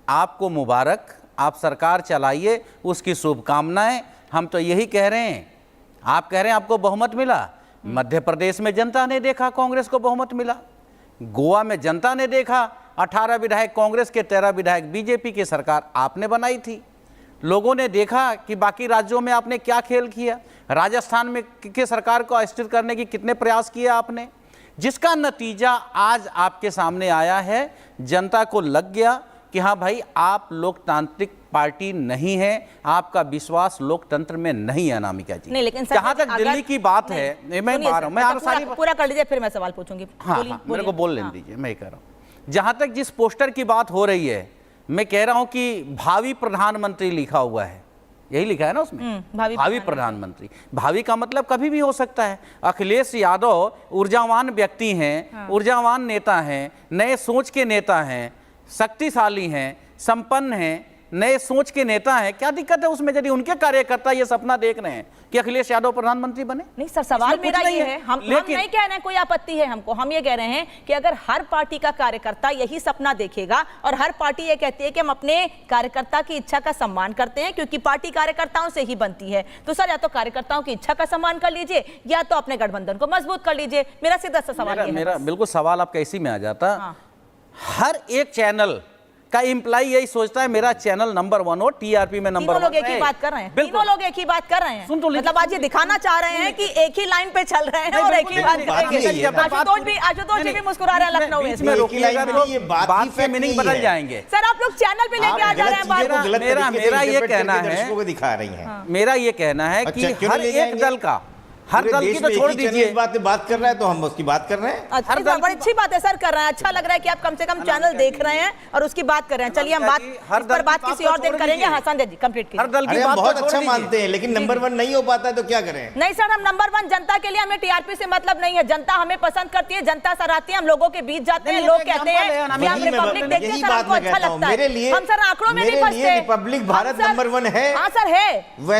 आपको मुबारक, आप सरकार चलाइए, उसकी शुभकामनाएं। हम तो यही कह रहे हैं। आप कह रहे हैं आपको बहुमत मिला, मध्य प्रदेश में जनता ने देखा कांग्रेस को बहुमत मिला, गोवा में जनता ने देखा 18 विधायक कांग्रेस के, 13 विधायक बीजेपी की सरकार आपने बनाई थी। लोगों ने देखा कि बाकी राज्यों में आपने क्या खेल किया, राजस्थान में की सरकार को अस्थिर करने की कितने प्रयास किए आपने, जिसका नतीजा आज आपके सामने आया है। जनता को लग गया कि हाँ भाई, आप लोकतांत्रिक पार्टी नहीं है, आपका विश्वास लोकतंत्र में नहीं है अनामिका जी। नहीं, लेकिन जहां तक दिल्ली की बात है, मैं पूरा कर लीजिए, फिर मैं सवाल पूछूंगी। हाँ, मेरे को बोल लेने दीजिए, मैं कह रहा हूं जहां तक जिस पोस्टर की बात हो रही है, मैं कह रहा हूं कि भावी प्रधानमंत्री लिखा हुआ है, यही लिखा है ना उसमें, भावी प्रधानमंत्री। भावी का मतलब कभी भी हो सकता है। अखिलेश यादव ऊर्जावान व्यक्ति हैं, ऊर्जावान नेता हैं, नए सोच के नेता हैं, शक्तिशाली हैं, संपन्न हैं, नए सोच के नेता हैं। क्या दिक्कत है उसमें यदि उनके कार्यकर्ता ये सपना देख रहे हैं कि अखिलेश यादव प्रधानमंत्री बने? नहीं सर, सवाल मेरा ये है, हम नहीं कह रहे हैं कोई आपत्ति है हमको, हम ये कह रहे हैं कि अगर हर पार्टी का कार्यकर्ता यही सपना देखेगा और हर पार्टी ये कहती है कि हम अपने कार्यकर्ता की इच्छा का सम्मान करते हैं क्योंकि पार्टी कार्यकर्ताओं से ही बनती है, तो सर या तो कार्यकर्ताओं की इच्छा का सम्मान कर लीजिए या तो अपने गठबंधन को मजबूत कर लीजिए। मेरा सीधा सा सवाल मेरा बिल्कुल सवाल आपका इसी में आ जाता। हर एक चैनल का एम्प्लॉय यही सोचता है मेरा चैनल नंबर 1 हो, टीआरपी में नंबर 1। लोग एक ही बात कर रहे हैं, तीनों लोग एक ही बात कर रहे हैं। सुन तो मतलब आज ये दिखाना चाह रहे हैं कि एक ही लाइन पे चल रहे हैं और एक ही बात करेंगे। आशुतोष जी भी मुस्कुरा रहे हैं लखनऊ में। बात के मीनिंग बदल जाएंगे। सर आप लोग चैनल पे लेके आ जा रहे हैं बात। मेरा ये कहना है, दिखा रही है, मेरा ये कहना है कि हर एक दल का, हर दल की तो छोड़ दीजिए, बात कर रहा है तो हम उसकी बात कर रहे हैं। हर दल बड़ी अच्छी बात है सर, कर रहे हैं, अच्छा लग रहा है कि आप कम से कम चैनल देख रहे हैं और उसकी बात कर रहे हैं। चलिए हम बात इस पर बात किसी और दिन करेंगे। हाँ संजय जी कंप्लीट कीजिए। हर दल की बात बहुत अच्छा मानते हैं, लेकिन नंबर 1 नहीं हो पाता है तो क्या करें? नहीं सर, हम नंबर 1 जनता के लिए, हमें टीआरपी से मतलब नहीं है। जनता हमें पसंद करती है, जनता सराहती है, हम लोगों के बीच जाते हैं, लोग कहते हैं कि हम रिपब्लिक देखते हैं, सर हमको अच्छा लगता है। हम सर आंकड़ों में नहीं फंसते। रिपब्लिक भारत नंबर 1 है। हाँ सर है,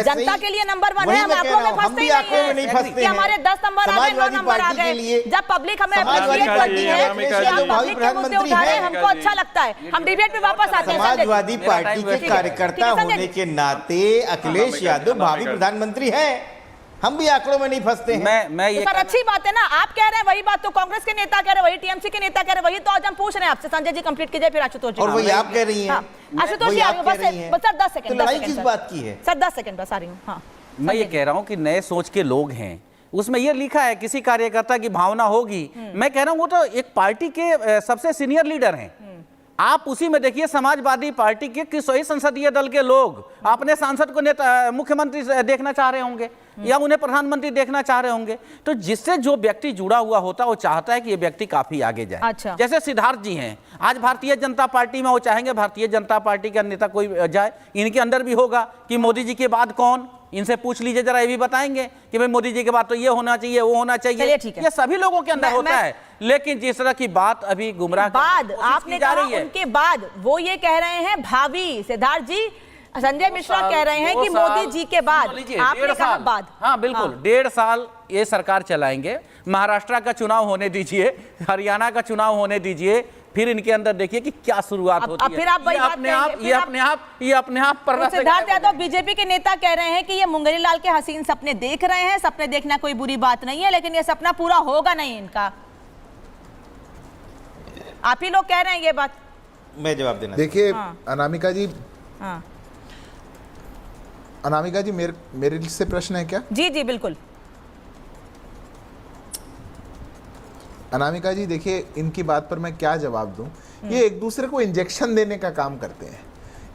जनता के लिए नंबर 1 है, हम आंकड़ों में फंसते नहीं। हमारे 10 नंबर आ गए, 9 नंबर आ गए। जब पब्लिक हमें अप्रिशिएट करती है कि हम पब्लिक के मुद्दे उठा रहे हैं, हमको अच्छा लगता है। हम डिबेट पे वापस आते हैं। समाजवादी पार्टी के कार्यकर्ता होने के नाते अखिलेश यादव भावी प्रधानमंत्री हैं। हम भी आंकड़ों में नहीं फंसते हैं। मैं ये सर अच्छी बात है ना, आप कह रहे हैं वही बात तो कांग्रेस के नेता कह रहे, वही टीएमसी के नेता कह रहे, वही तो आज हम पूछ रहे हैं आपसे। संजय जी कंप्लीट कीजिए, फिर आशुतोष जी। और वही आप कह रही हैं। आशुतोष जी बस सर 10 सेकंड। लड़ाई किस बात की है सर? 10 सेकंड बस आ रही हूँ। हाँ मैं ये कह रहा हूँ कि नए सोच के लोग हैं, उसमें ये लिखा है किसी कार्यकर्ता की भावना होगी। मैं कह रहा हूं वो तो एक पार्टी के सबसे सीनियर लीडर हैं। आप उसी में देखिए, समाजवादी पार्टी के किसी संसदीय दल के लोग अपने सांसद को नेता मुख्यमंत्री देखना चाह रहे होंगे या उन्हें प्रधानमंत्री देखना चाह रहे होंगे। तो जिससे जो व्यक्ति जुड़ा हुआ होता है वो चाहता है कि ये व्यक्ति काफी आगे जाए। अच्छा। जैसे सिद्धार्थ जी हैं, आज भारतीय जनता पार्टी में, वो चाहेंगे भारतीय जनता पार्टी का नेता कोई जाए। इनके अंदर भी होगा कि मोदी जी के बाद कौन, इनसे पूछ लीजिए जरा, ये भी बताएंगे कि भाई मोदी जी के बाद तो ये होना चाहिए, वो होना चाहिए। ये सभी लोगों के अंदर होता है। लेकिन जिस तरह की बात अभी गुमराह बाद आपने कहा उनके बाद, वो ये कह रहे हैं भावी। सिद्धार्थ जी, संजय मिश्रा कह रहे हैं कि मोदी जी के बाद, आपने कहा बाद। हाँ बिल्कुल, 1.5 साल ये सरकार चलाएंगे। महाराष्ट्र का चुनाव होने दीजिए, हरियाणा का चुनाव होने दीजिए, फिर इनके अंदर देखिए कि क्या शुरुआत होती है। फिर आप ये अपने आप पर। सिद्धार्थ यादव बीजेपी के नेता कह रहे हैं कि ये मुंगेरी लाल के हसीन सपने देख रहे हैं। सपने देखना कोई बुरी बात नहीं है, लेकिन ये सपना पूरा होगा नहीं इनका। आप ही लोग कह रहे हैं ये बात। मैं जवाब देना। देखिए अनामिका जी, अनामिका जी मेरे से प्रश्न है क्या? जी जी बिल्कुल। अनामिका जी देखिए, इनकी बात पर मैं क्या जवाब दूं। ये एक दूसरे को इंजेक्शन देने का काम करते हैं।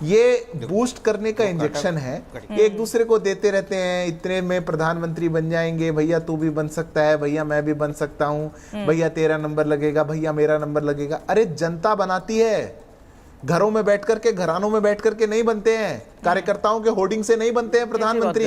ये बूस्ट करने का इंजेक्शन है, एक दूसरे को देते रहते हैं, इतने में प्रधानमंत्री बन जाएंगे, भैया तू भी बन सकता है, भैया मैं भी बन सकता हूँ, भैया तेरा नंबर लगेगा, भैया मेरा नंबर लगेगा। अरे जनता बनाती है, घरों में बैठ करके, घरानों में बैठ करके नहीं बनते हैं, कार्यकर्ताओं के होर्डिंग से नहीं बनते हैं प्रधानमंत्री,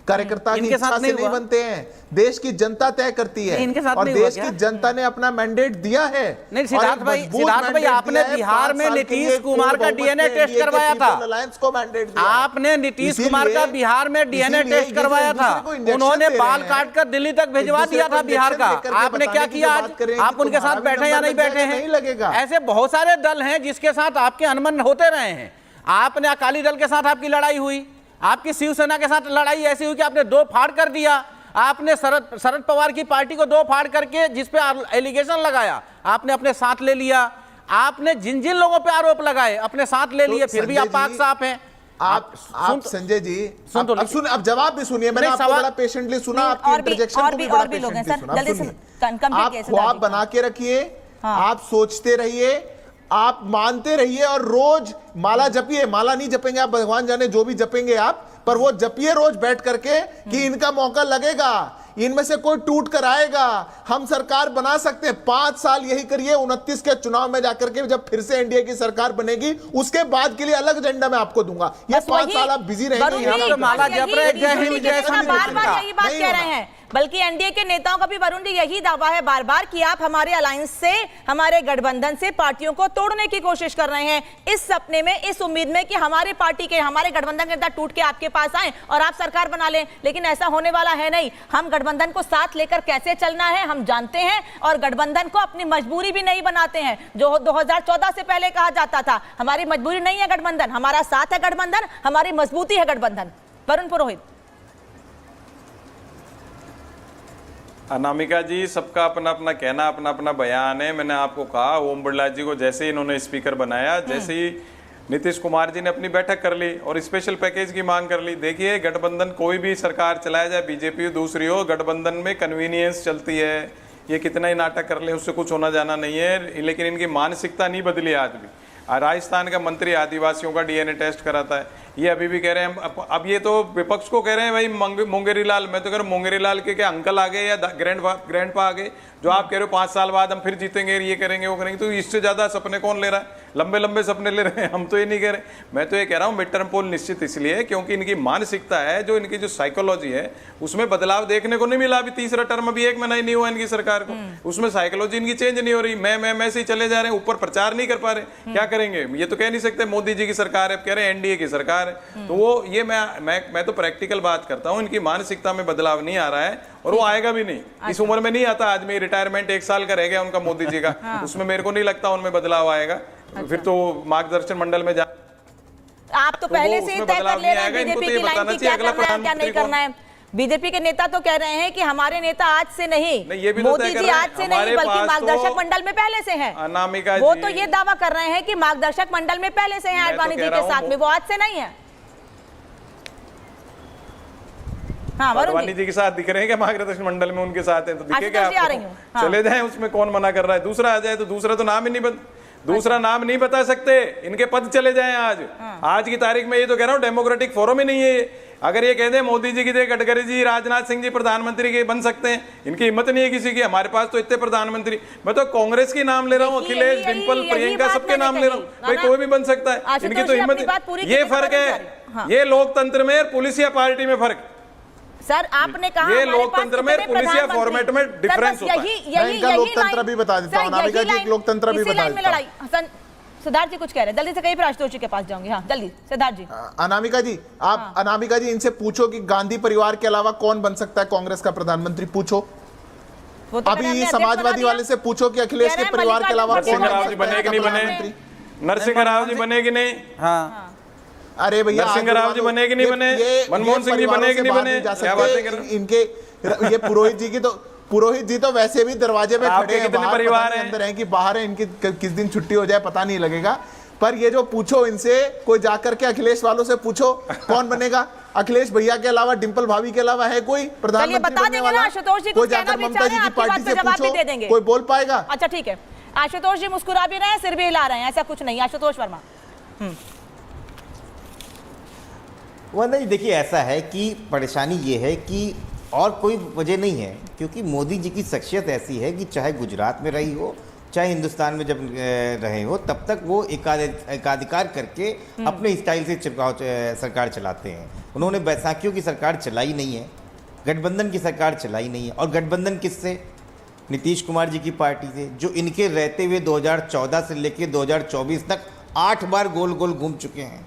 कार्यकर्ता की इच्छा से नहीं बनते हैं, देश की जनता तय करती है और देश की जनता ने अपना मैंडेट दिया है। नहीं सिद्धार्थ भाई आपने बिहार में नीतीश कुमार का डीएनए टेस्ट करवाया था, अलायंस को मैंडेट दिया, आपने नीतीश कुमार का बिहार में डीएनए टेस्ट करवाया था, उन्होंने बाल काट कर दिल्ली तक भिजवा दिया था बिहार का, आपने क्या किया? आज आप उनके साथ बैठे या नहीं बैठे हैं? लगेगा। ऐसे बहुत सारे दल हैं जिसके साथ आपके अनबन होते रहे हैं। आपने अकाली दल के साथ आपकी लड़ाई हुई, आपकी शिवसेना के साथ लड़ाई ऐसी हुई कि आपने दो फाड़ कर दिया, आपने शरद पवार की पार्टी को दो फाड़ करके जिस पे एलिगेशन लगाया आपने अपने साथ ले लिया, आपने जिन जिन लोगों पे आरोप लगाए अपने साथ ले लिए, फिर भी आप पाक साफ हैं। आप संजय जी अब जवाब भी सुनिए, मैंने आपको बड़ा पेशेंटली सुना, आपके इंटरजेक्शन को भी बड़ा पेशेंटली सुना। आप ख्वाब बना के रखिए, आप सोचते रहिए, आप मानते रहिए और रोज माला जपिए, माला नहीं जपेंगे आप, भगवान जाने जो भी जपेंगे आप, पर वो जपिए रोज बैठ करके कि इनका मौका लगेगा, इनमें से कोई टूट कर आएगा, हम सरकार बना सकते हैं। 5 साल यही करिए, 29 के चुनाव में जाकर के जब फिर से एनडीए की सरकार बनेगी उसके बाद के लिए अलग एजेंडा मैं आपको दूंगा। ये 5 साल आप बिजी रहेंगे, माला जप रहे, जय हिंद जय श्री बार बार यही बात कह रहे हैं, बल्कि एनडीए के नेताओं का भी वरुण जी यही दावा है बार बार कि आप हमारे अलायंस से, हमारे गठबंधन से पार्टियों को तोड़ने की कोशिश कर रहे हैं, इस सपने में, इस उम्मीद में कि हमारे पार्टी के, हमारे गठबंधन के नेता टूट के आपके पास आए और आप सरकार बना लें। लेकिन ऐसा होने वाला है नहीं। हम गठबंधन को साथ लेकर कैसे चलना है हम जानते हैं और गठबंधन को अपनी मजबूरी भी नहीं बनाते हैं। जो 2014 से पहले कहा जाता था हमारी मजबूरी नहीं है गठबंधन, हमारा साथ है गठबंधन, हमारी मजबूती है गठबंधन। वरुण पुरोहित। अनामिका जी, सबका अपना अपना कहना, अपना अपना बयान है। मैंने आपको कहा ओम बिरला जी को जैसे ही इन्होंने स्पीकर बनाया, जैसे ही नीतीश कुमार जी ने अपनी बैठक कर ली और स्पेशल पैकेज की मांग कर ली। देखिए गठबंधन कोई भी सरकार चलाया जाए, बीजेपी दूसरी हो, गठबंधन में कन्वीनियंस चलती है, ये कितना ही नाटक कर ले उससे कुछ होना जाना नहीं है, लेकिन इनकी मानसिकता नहीं बदली आज भी। राजस्थान का मंत्री आदिवासियों का डीएनए टेस्ट कराता है, ये अभी भी कह रहे हैं। अब ये तो विपक्ष को कह रहे हैं भाई मुंगेरी लाल, मैं तो कह रहा हूँ मुंगेरी लाल के क्या अंकल आ गए या ग्रैंडपा आ गए, जो आप कह रहे हो 5 साल बाद हम फिर जीतेंगे, ये करेंगे वो करेंगे, तो इससे ज्यादा सपने कौन ले रहा है? लंबे लंबे सपने ले रहे हैं, हम तो ये नहीं कह रहे। मैं तो ये कह रहा हूँ मिड टर्म पोल निश्चित इसलिए क्योंकि इनकी मानसिकता है, जो इनकी जो साइकोलॉजी है उसमें बदलाव देखने को नहीं मिला। अभी तीसरा टर्म अभी 1 महीना ही नहीं हुआ इनकी सरकार को, उसमें साइकोलॉजी इनकी चेंज नहीं हो रही। मैं से ही चले जा रहे हैं, ऊपर प्रचार नहीं कर पा रहे, क्या करेंगे? ये तो कह नहीं सकते मोदी जी की सरकार है, कह रहे हैं एनडीए की सरकार है। तो वो ये मैं तो प्रैक्टिकल बात करता हूँ, इनकी मानसिकता में बदलाव नहीं आ रहा है और वो आएगा भी नहीं। इस उम्र में नहीं आता, आदमी रिटायरमेंट 1 साल का रह गया उनका मोदी जी का, उसमें मेरे को नहीं लगता उनमें बदलाव आएगा। फिर तो मार्गदर्शन मंडल में जा, आप तो पहले से ही तय कर ले रहे हैं बीजेपी की लाइन की, क्या करना है क्या नहीं करना है। बीजेपी के नेता तो कह रहे हैं कि हमारे नेता आज से नहीं, मोदी जी आज से नहीं बल्कि मार्गदर्शक मंडल में पहले से हैं। वो तो ये दावा कर रहे हैं कि मार्गदर्शक मंडल में पहले से हैं आडवाणी जी के साथ में, वो आज से नहीं है। हाँ, आडवाणी जी के साथ दिख रहे हैं क्या मार्गदर्शक मंडल में उनके साथ हैं? तो दिखेगा आपको, चले जाएं उसमें, कौन मना कर रहा है? दूसरा आ जाए तो दूसरा तो नाम ही नहीं दूसरा नाम नहीं बता सकते, इनके पद चले जाएं आज की तारीख में। ये तो कह रहा हूँ डेमोक्रेटिक फोरम ही नहीं है ये। अगर ये कह दे मोदी जी की, गडकरी जी, राजनाथ सिंह जी प्रधानमंत्री के बन सकते हैं, इनकी हिम्मत नहीं है किसी की। हमारे पास तो इतने प्रधानमंत्री, मैं तो कांग्रेस की नाम ले रहा हूँ, अखिलेश, डिम्पल, प्रियंका, सबके नाम ले रहा हूँ, भाई कोई भी बन सकता है, इनकी तो हिम्मत। ये फर्क है, ये लोकतंत्र में पुलिसिया पार्टी में फर्क। सर आपने कहा ये लोकतंत्र में पुलिसिया फॉर्मेट में डिफरेंस होता है। यही लोकतंत्र भी बता देता हूं, अनामिका जी लोकतंत्र भी बता देता हूं। सिद्धार्थ जी कुछ कह रहे हैं, जल्दी से कहीं, फिर आशुतोष जी के पास जाऊंगी। हाँ जल्दी सिद्धार्थ जी। अनामिका जी आप अनामिका जी इनसे पूछो कि गांधी परिवार के अलावा कौन बन सकता है कांग्रेस का प्रधानमंत्री, पूछो। अभी समाजवादी वाले से पूछो कि अखिलेश के परिवार के अलावा नरसिंह राव जी बने कि नहीं बने, नरसिंह राव जी बने कि नहीं? हाँ अरे भैया नरसिंह राव जी बने कि नहीं बने, मनमोहन सिंह जी बने कि नहीं बने, क्या बातें कर रहे हैं? इनके ये पुरोहित जी तो वैसे भी दरवाजे पे खड़े हैं, बाहर परिवार अंदर हैं कि बाहर है, इनकी किस दिन छुट्टी हो जाए पता नहीं लगेगा। पर ये जो पूछो इनसे, कोई जाकर के अखिलेश वालों से पूछो कौन बनेगा, अखिलेश भैया के अलावा, डिम्पल भाभी के अलावा है कोई प्रधानमंत्री बनने वाला? कोई जाकर ममता जी की पार्टी से पूछो, कोई बोल पाएगा? अच्छा ठीक है, आशुतोष जी मुस्कुरा भी रहे हैं, सिर भी हिला रहे हैं, ऐसा कुछ नहीं। आशुतोष वर्मा। वंदना जी देखिए, ऐसा है कि परेशानी ये है कि और कोई वजह नहीं है, क्योंकि मोदी जी की शख्सियत ऐसी है कि चाहे गुजरात में रही हो, चाहे हिंदुस्तान में जब रहे हो, तब तक वो एकाधिकार करके अपने स्टाइल से सरकार चलाते हैं। उन्होंने बैसाखियों की सरकार चलाई नहीं है, गठबंधन की सरकार चलाई नहीं है। और गठबंधन किससे? नीतीश कुमार जी की पार्टी से, जो इनके रहते हुए 2014 से लेकर 2024 तक 8 बार गोल गोल घूम चुके हैं।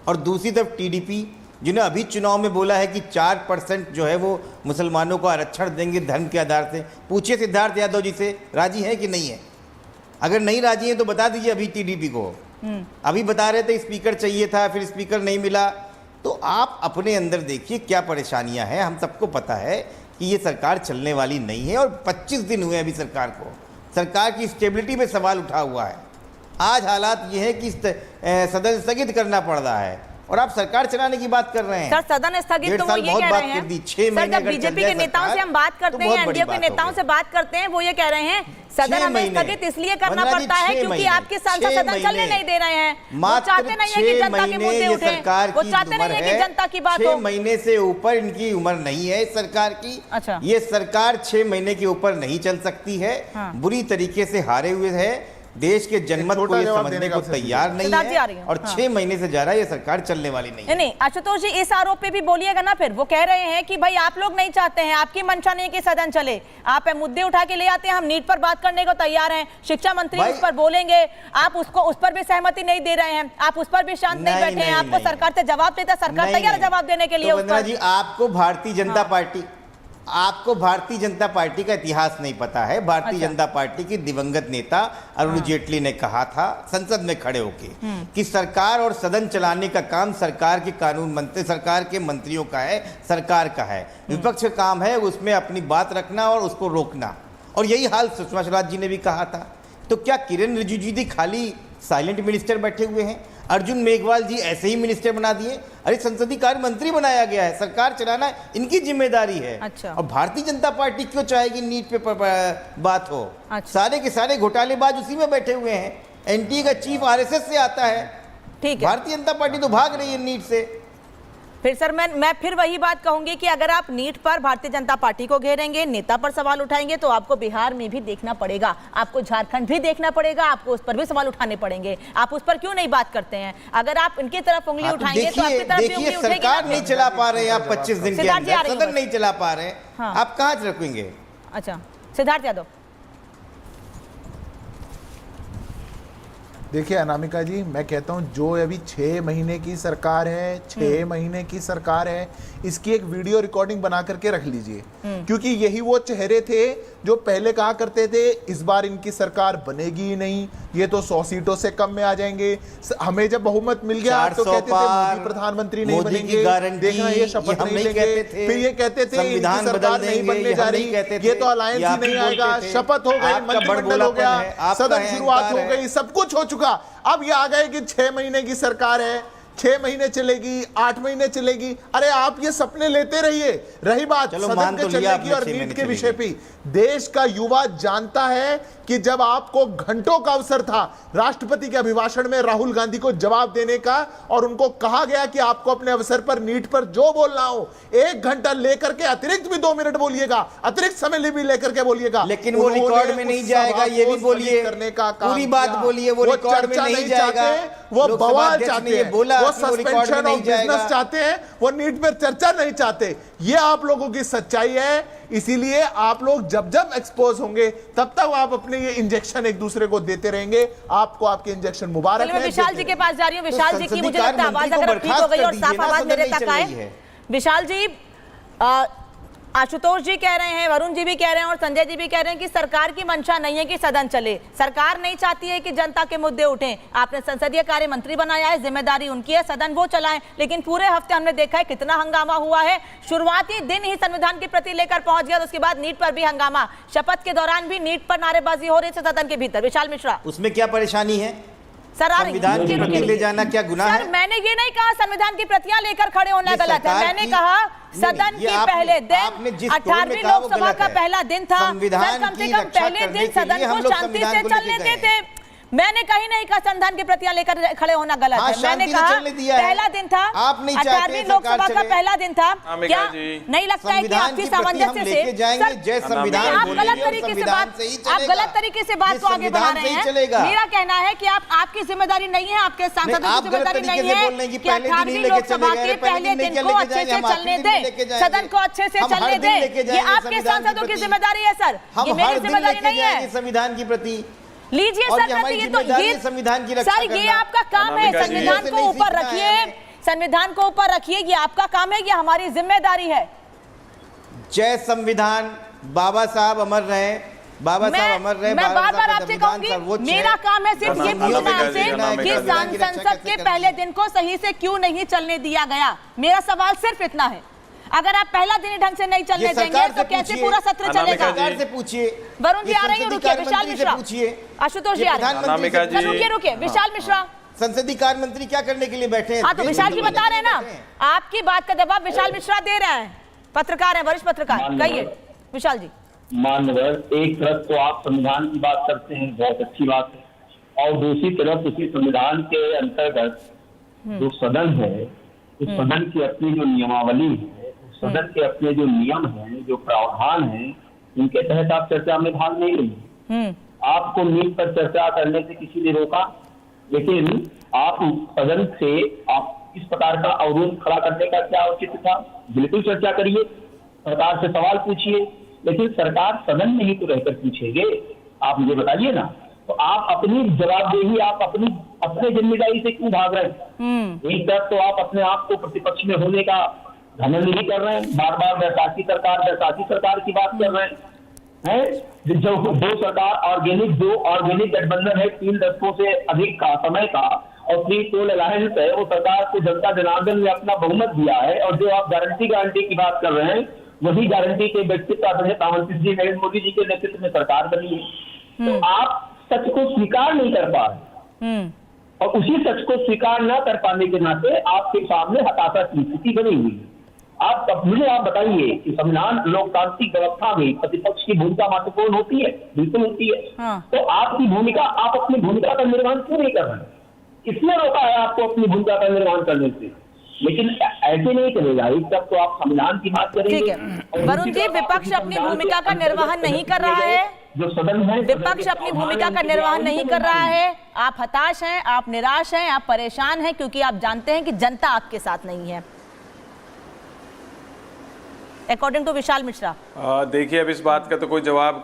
और दूसरी तरफ टीडीपी, जिन्हें अभी चुनाव में बोला है कि 4% जो है वो मुसलमानों को आरक्षण देंगे धर्म के आधार से। पूछिए सिद्धार्थ यादव जी से, राजी है कि नहीं है? अगर नहीं राजी है तो बता दीजिए अभी टीडीपी को। अभी बता रहे थे स्पीकर चाहिए था, फिर स्पीकर नहीं मिला। तो आप अपने अंदर देखिए क्या परेशानियां हैं। हम सबको पता है कि ये सरकार चलने वाली नहीं है, और 25 दिन हुए अभी सरकार को। सरकार की स्टेबिलिटी पे सवाल उठा हुआ है। आज हालात ये है कि सदन स्थगित करना पड़ रहा है, और आप सरकार चलाने की बात कर रहे हैं। सर सदन स्थगित तो वो ये कह रहे हैं। सर जब बीजेपी के नेताओं से हम बात करते हैं, एनडीए के नेताओं से बात करते हैं, वो ये कह रहे हैं सदन हमें स्थगित इसलिए करना पड़ता है क्योंकि आपके सांसद सदन चलने नहीं दे रहे हैं। वो चाहते नहीं है कि जनता के मुद्दे उठे, वो चाहते नहीं है कि जनता की बात हो। 6 महीने से ऊपर इनकी उम्र नहीं है इस सरकार की। अच्छा, ये सरकार 6 महीने के ऊपर नहीं चल सकती है। बुरी तरीके से हारे हुए है, देश के जनमत को ये समझने को तैयार नहीं है, और 6 महीने से जा रहा है ये सरकार चलने वाली नहीं है। नहीं आशुतोष जी, इस आरोप पे भी बोलिएगा ना। फिर वो कह रहे हैं कि भाई आप लोग नहीं चाहते हैं, आपकी मंशा नहीं कि सदन चले, आप मुद्दे उठा के ले आते हैं, हम नीट पर बात करने को तैयार हैं, शिक्षा मंत्री उस पर बोलेंगे, आप उसको उस पर भी सहमति नहीं दे रहे हैं, आप उस पर भी शांत नहीं बैठे हैं, आपको सरकार से जवाब देता, सरकार तैयार है जवाब देने के लिए। वंदना जी, आपको भारतीय जनता पार्टी का इतिहास नहीं पता है। भारतीय जनता पार्टी की दिवंगत नेता अरुण जेटली ने कहा था संसद में खड़े होकर कि सरकार और सदन चलाने का काम सरकार के मंत्रियों का है, सरकार का है। विपक्ष का काम है उसमें अपनी बात रखना और उसको रोकना। और यही हाल सुषमा स्वराज जी ने भी कहा था। तो क्या किरण रिजिजू जी खाली साइलेंट मिनिस्टर बैठे हुए हैं? अर्जुन मेघवाल जी ऐसे ही मिनिस्टर बना दिए? अरे संसदीय कार्य मंत्री बनाया गया है, सरकार चलाना इनकी जिम्मेदारी है। अच्छा। और भारतीय जनता पार्टी क्यों चाहेगी नीट पे बात हो? अच्छा। सारे के सारे घोटालेबाज उसी में बैठे हुए हैं। एनटीए का चीफ आरएसएस से आता है। ठीक है, भारतीय जनता पार्टी तो भाग रही है नीट से। फिर सर मैं फिर वही बात कहूंगी कि अगर आप नीट पर भारतीय जनता पार्टी को घेरेंगे, नेता पर सवाल उठाएंगे, तो आपको बिहार में भी देखना पड़ेगा, आपको झारखंड भी देखना पड़ेगा, आपको उस पर भी सवाल उठाने पड़ेंगे। आप उस पर क्यों नहीं बात करते हैं? अगर आप इनकी तरफ उंगली उठाएंगे तो आपकी तरफ भी उंगली उठेगी। सरकार नहीं चला पा रहे हैं आप 25 दिन के अंदर, सदन नहीं चला पा रहे हैं, आप कहाँ रखेंगे? अच्छा, सिद्धार्थ यादव। देखिए अनामिका जी, मैं कहता हूं जो अभी 6 महीने की सरकार है, 6 महीने की सरकार है, इसकी एक वीडियो रिकॉर्डिंग बना करके रख लीजिए, क्योंकि यही वो चेहरे थे जो पहले कहा करते थे इस बार इनकी सरकार बनेगी ही नहीं, ये तो 100 सीटों से कम में आ जाएंगे। हमें जब बहुमत मिल गया तो कहते थे मोदी प्रधानमंत्री नहीं बनेंगे, देखना ये शपथ नहीं लेंगे, फिर ये कहते थे इनकी सरकार नहीं बनने जा रही, ये तो अलायंस ही नहीं आएगा, शपथ हो गई, मंत्रिमंडल हो गया, सदन शुरुआत हो गई, सब कुछ हो चुका। अब ये आ गए कि 6 महीने की सरकार है, 6 महीने चलेगी, 8 महीने चलेगी। अरे आप ये सपने लेते रहिए। रही बात सदन के चलने की और नीट के विषय पे, देश का युवा जानता है कि जब आपको घंटों का अवसर था राष्ट्रपति के अभिभाषण में राहुल गांधी को जवाब देने का, और उनको कहा गया कि आपको अपने अवसर पर नीट पर जो बोलना हो 1 घंटा लेकर के, अतिरिक्त भी 2 मिनट बोलिएगा, अतिरिक्त समय भी लेकर के बोलिएगा, लेकिन वो रिकॉर्ड में नहीं जाएगा। ये भी बोलिए, करने का पूरी बात बोलिए, वो रिकॉर्ड में नहीं जाएगा। वो बवाल चाहते हैं, वो सस्पेंशन ऑफ बिजनेस चाहते हैं, वो नीट पर चर्चा नहीं चाहते। ये आप लोगों की सच्चाई है। इसीलिए आप लोग जब जब एक्सपोज होंगे तब तक आप अपने ये इंजेक्शन एक दूसरे को देते रहेंगे। आपको आपके इंजेक्शन मुबारक है। विशाल जी के पास जा रही हूँ। विशाल जी की मुझे लगता है आवाज अगर ठीक हो गई और साफ आवाज मेरे तक आए। विशाल जी, आशुतोष जी कह रहे हैं, वरुण जी भी कह रहे हैं और संजय जी भी कह रहे हैं कि सरकार की मंशा नहीं है कि सदन चले, सरकार नहीं चाहती है कि जनता के मुद्दे उठें। आपने संसदीय कार्य मंत्री बनाया है, जिम्मेदारी उनकी है, सदन वो चलाएं, लेकिन पूरे हफ्ते हमने देखा है कितना हंगामा हुआ है। शुरुआती दिन ही संविधान की प्रति लेकर पहुंच गया, उसके बाद नीट पर भी हंगामा, शपथ के दौरान भी नीट पर नारेबाजी हो रही है सदन के भीतर। विशाल मिश्रा, उसमें क्या परेशानी है? सर संविधान की प्रति ले जाना क्या गुनाह है? मैंने ये नहीं कहा संविधान की प्रतियां लेकर खड़े होना गलत है, मैंने कहा सदन के पहले दिन 18वीं लोकसभा का पहला दिन था, कम से कम पहले दिन सदन को शांति से चलने देते। मैंने कहीं नहीं कहा संविधान की प्रतियां लेकर खड़े होना गलत है। मैंने कहा पहला दिन था, 18वीं लोकसभा का पहला दिन था, क्या नहीं लगता है कि आपकी सामंजस्य से आप गलत तरीके से बात को आगे बढ़ा रहे हैं। मेरा कहना है कि आपकी जिम्मेदारी नहीं है, आपके सांसदों की जिम्मेदारी नहीं है कि 18वीं लोकसभा के पहले दिन को अच्छे से चलने दें, सदन को अच्छे से चलने दें। ये आपके सांसदों की जिम्मेदारी है सर, ये मेरी जिम्मेदारी नहीं है। संविधान की प्रति लीजिए सर, ये तो संविधान की रक्षा सर, ये आपका काम है। संविधान को ऊपर रखिए, संविधान को ऊपर रखिए, ये आपका काम है, ये हमारी जिम्मेदारी है। जय संविधान, बाबा साहब अमर रहे, बाबा साहब अमर रहे। मैं बार बार आपसे कहूंगी, मेरा काम है सिर्फ ये पूछना आपसे कि संसद के पहले दिन को सही से क्यों नहीं चलने दिया गया। मेरा सवाल सिर्फ इतना है। अगर आप पहला दिन ढंग से नहीं चलने देंगे तो कैसे पूरा सत्र चलेगा? सरकार से पूछिए। वरुण जी आ रही है, रुकिए। विशाल मिश्रा, आशुतोष जी आ रहे हैं, रुकिए। विशाल मिश्रा, संसदीय कार्य मंत्री क्या करने के लिए बैठे हैं? हाँ, तो विशाल जी बता रहे हैं ना, आपकी बात का जवाब विशाल मिश्रा दे रहे हैं, पत्रकार हैं, वरिष्ठ पत्रकार। कहिए विशाल जी। मानवर, एक तरफ तो आप संविधान की बात करते हैं, बहुत अच्छी बात है, और दूसरी तरफ उसी संविधान के अंतर्गत जो सदन है, उस सदन की अपनी जो नियमावली है, सदन के अपने जो नियम हैं, जो प्रावधान हैं, उनके तहत आप चर्चा में भाग नहीं लेंगे। आपको नीट पर चर्चा करने से किसी ने रोका, लेकिन आप सदन से आप इस प्रकार का अवरोध खड़ा करने का क्या औचित्य था? बिल्कुल चर्चा करिए, सरकार से सवाल पूछिए, लेकिन सरकार सदन में ही तो रहकर पूछेंगे। आप मुझे बताइए ना, तो आप अपनी जवाबदेही, आप अपने जिम्मेदारी से क्यों भाग रहे हैं? एक तरफ तो आप अपने आप को प्रतिपक्ष में होने का घमंड नहीं कर रहे हैं, बार बार वैशाखी सरकार की बात कर रहे हैं। जो दो सरकार ऑर्गेनिक गठबंधन है, 3 दशकों से अधिक का समय का, और फ्री टोल अलायंस है, वो सरकार को जनता जनार्दन ने अपना बहुमत दिया है। और जो आप गारंटी की बात कर रहे हैं, वही गारंटी के व्यक्तित्व प्रधानमंत्री जी नरेंद्र मोदी जी के नेतृत्व में सरकार बनी है। तो आप सच को स्वीकार नहीं कर पा रहे, और उसी सच को स्वीकार न कर पाने के नाते आपके सामने हताशा की स्थिति बनी हुई है। मुझे आप बताइए कि संविधान लोकतांत्रिक व्यवस्था में प्रतिपक्ष की भूमिका महत्वपूर्ण होती है? बिल्कुल होती है। तो आप अपनी भूमिका का निर्वहन क्यों नहीं कर रहे हैं? किसने रोका है आपको अपनी भूमिका का निर्वहन करने से? लेकिन ऐसे नहीं चलेगा। एक तब तो आप संविधान की बात करेंगे। वरुण जी, विपक्ष अपनी भूमिका का निर्वहन नहीं कर रहा है, जो सदन है, विपक्ष अपनी भूमिका का निर्वहन नहीं कर रहा है। आप हताश हैं, आप निराश हैं, आप परेशान हैं, क्योंकि आप जानते हैं कि जनता आपके साथ नहीं है, अकॉर्डिंग टू विशाल मिश्रा। देखिए, अब इस बात का तो कोई जवाब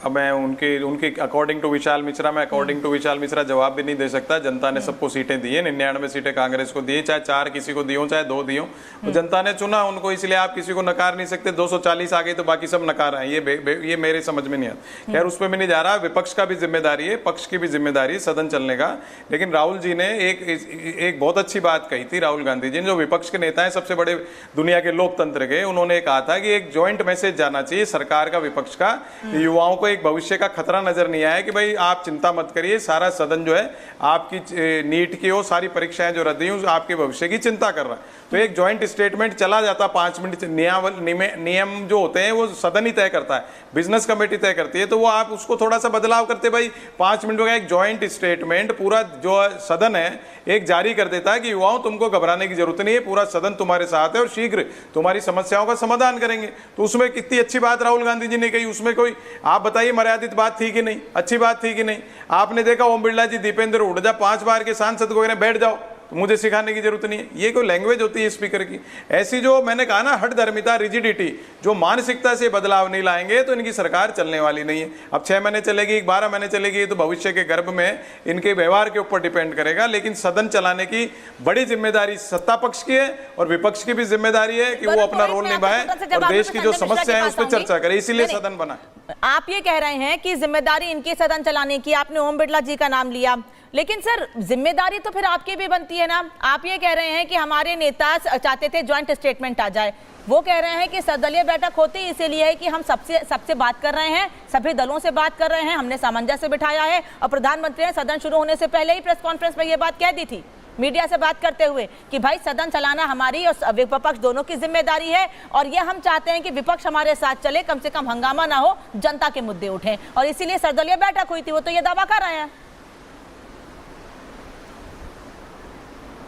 अब मैं उनके अकॉर्डिंग टू विशाल मिश्रा जवाब भी नहीं दे सकता। जनता ने सबको सीटें दी है, 99 सीटें कांग्रेस को दी, चाहे 4 किसी को दी हो, चाहे 2 दी हो, तो जनता ने चुना उनको, इसलिए आप किसी को नकार नहीं सकते। 240 आ गई तो बाकी सब नकार आए, ये मेरे समझ में नहीं आता। खैर, उस पर मैं नहीं जा रहा। विपक्ष का भी जिम्मेदारी है, पक्ष की भी जिम्मेदारी है सदन चलने का। लेकिन राहुल जी ने एक बहुत अच्छी बात कही थी, राहुल गांधी जी ने, जो विपक्ष के नेता है सबसे बड़े दुनिया के लोकतंत्र के, उन्होंने कहा था कि एक ज्वाइंट मैसेज जाना चाहिए सरकार का, विपक्ष का, युवाओं को एक भविष्य का खतरा नजर नहीं आया कि भाई आप चिंता मत करिए, सारा सदन जो है आपकी नीट की और सारी परीक्षाएं जो रद्द हुई आपके भविष्य की चिंता कर रहा है। तो एक जॉइंट स्टेटमेंट चला जाता 5 मिनट, नियम जो होते हैं वो सदन ही तय करता है, बिजनेस कमेटी तय करती है, तो वो आप उसको थोड़ा सा बदलाव करते, भाई 5 मिनट का एक जॉइंट स्टेटमेंट पूरा जो सदन है एक जारी कर देता है कि युवाओं तुमको घबराने की जरूरत नहीं है, पूरा सदन तुम्हारे साथ है और शीघ्र तुम्हारी समस्याओं का समाधान करेंगे। तो उसमें कितनी अच्छी बात राहुल गांधी जी ने कही, उसमें कोई आप बताइए मर्यादित बात थी कि नहीं, अच्छी बात थी कि नहीं? आपने देखा ओम बिरला जी, दीपेंद्र हुड्डा 5 बार के सांसद को बैठ जाओ, तो मुझे सिखाने की जरूरत नहीं है। ये कोई लैंग्वेज होती है स्पीकर की? ऐसी जो मैंने कहा ना हठधर्मिता, रिजिडिटी, जो मानसिकता से बदलाव नहीं लाएंगे तो इनकी सरकार चलने वाली नहीं है। अब 6 महीने चलेगी, 12 महीने चलेगी, तो भविष्य के गर्भ में इनके व्यवहार के ऊपर डिपेंड करेगा। लेकिन सदन चलाने की बड़ी जिम्मेदारी सत्ता पक्ष की है और विपक्ष की भी जिम्मेदारी है कि वो अपना रोल निभाए और देश की जो समस्या है उस पर चर्चा करे, इसीलिए सदन बना। आप ये कह रहे हैं कि जिम्मेदारी इनकी सदन चलाने की, आपने ओम बिरला जी का नाम लिया, लेकिन सर जिम्मेदारी तो फिर आपकी भी बनती है ना। आप ये कह रहे हैं कि हमारे नेता चाहते थे ज्वाइंट स्टेटमेंट आ जाए, वो कह रहे हैं कि सर्वदलीय बैठक होती इसीलिए है कि हम सबसे बात कर रहे हैं, सभी दलों से बात कर रहे हैं, हमने सामंजस्य बिठाया है, और प्रधानमंत्री ने सदन शुरू होने से पहले ही प्रेस कॉन्फ्रेंस में ये बात कह दी थी। मीडिया से बात करते हुए कि भाई सदन चलाना हमारी और विपक्ष दोनों की जिम्मेदारी है और ये हम चाहते हैं कि विपक्ष हमारे साथ चले, कम से कम हंगामा ना हो, जनता के मुद्दे उठें, और इसीलिए सर्वदलीय बैठक हुई थी। वो तो ये दावा कर रहे हैं।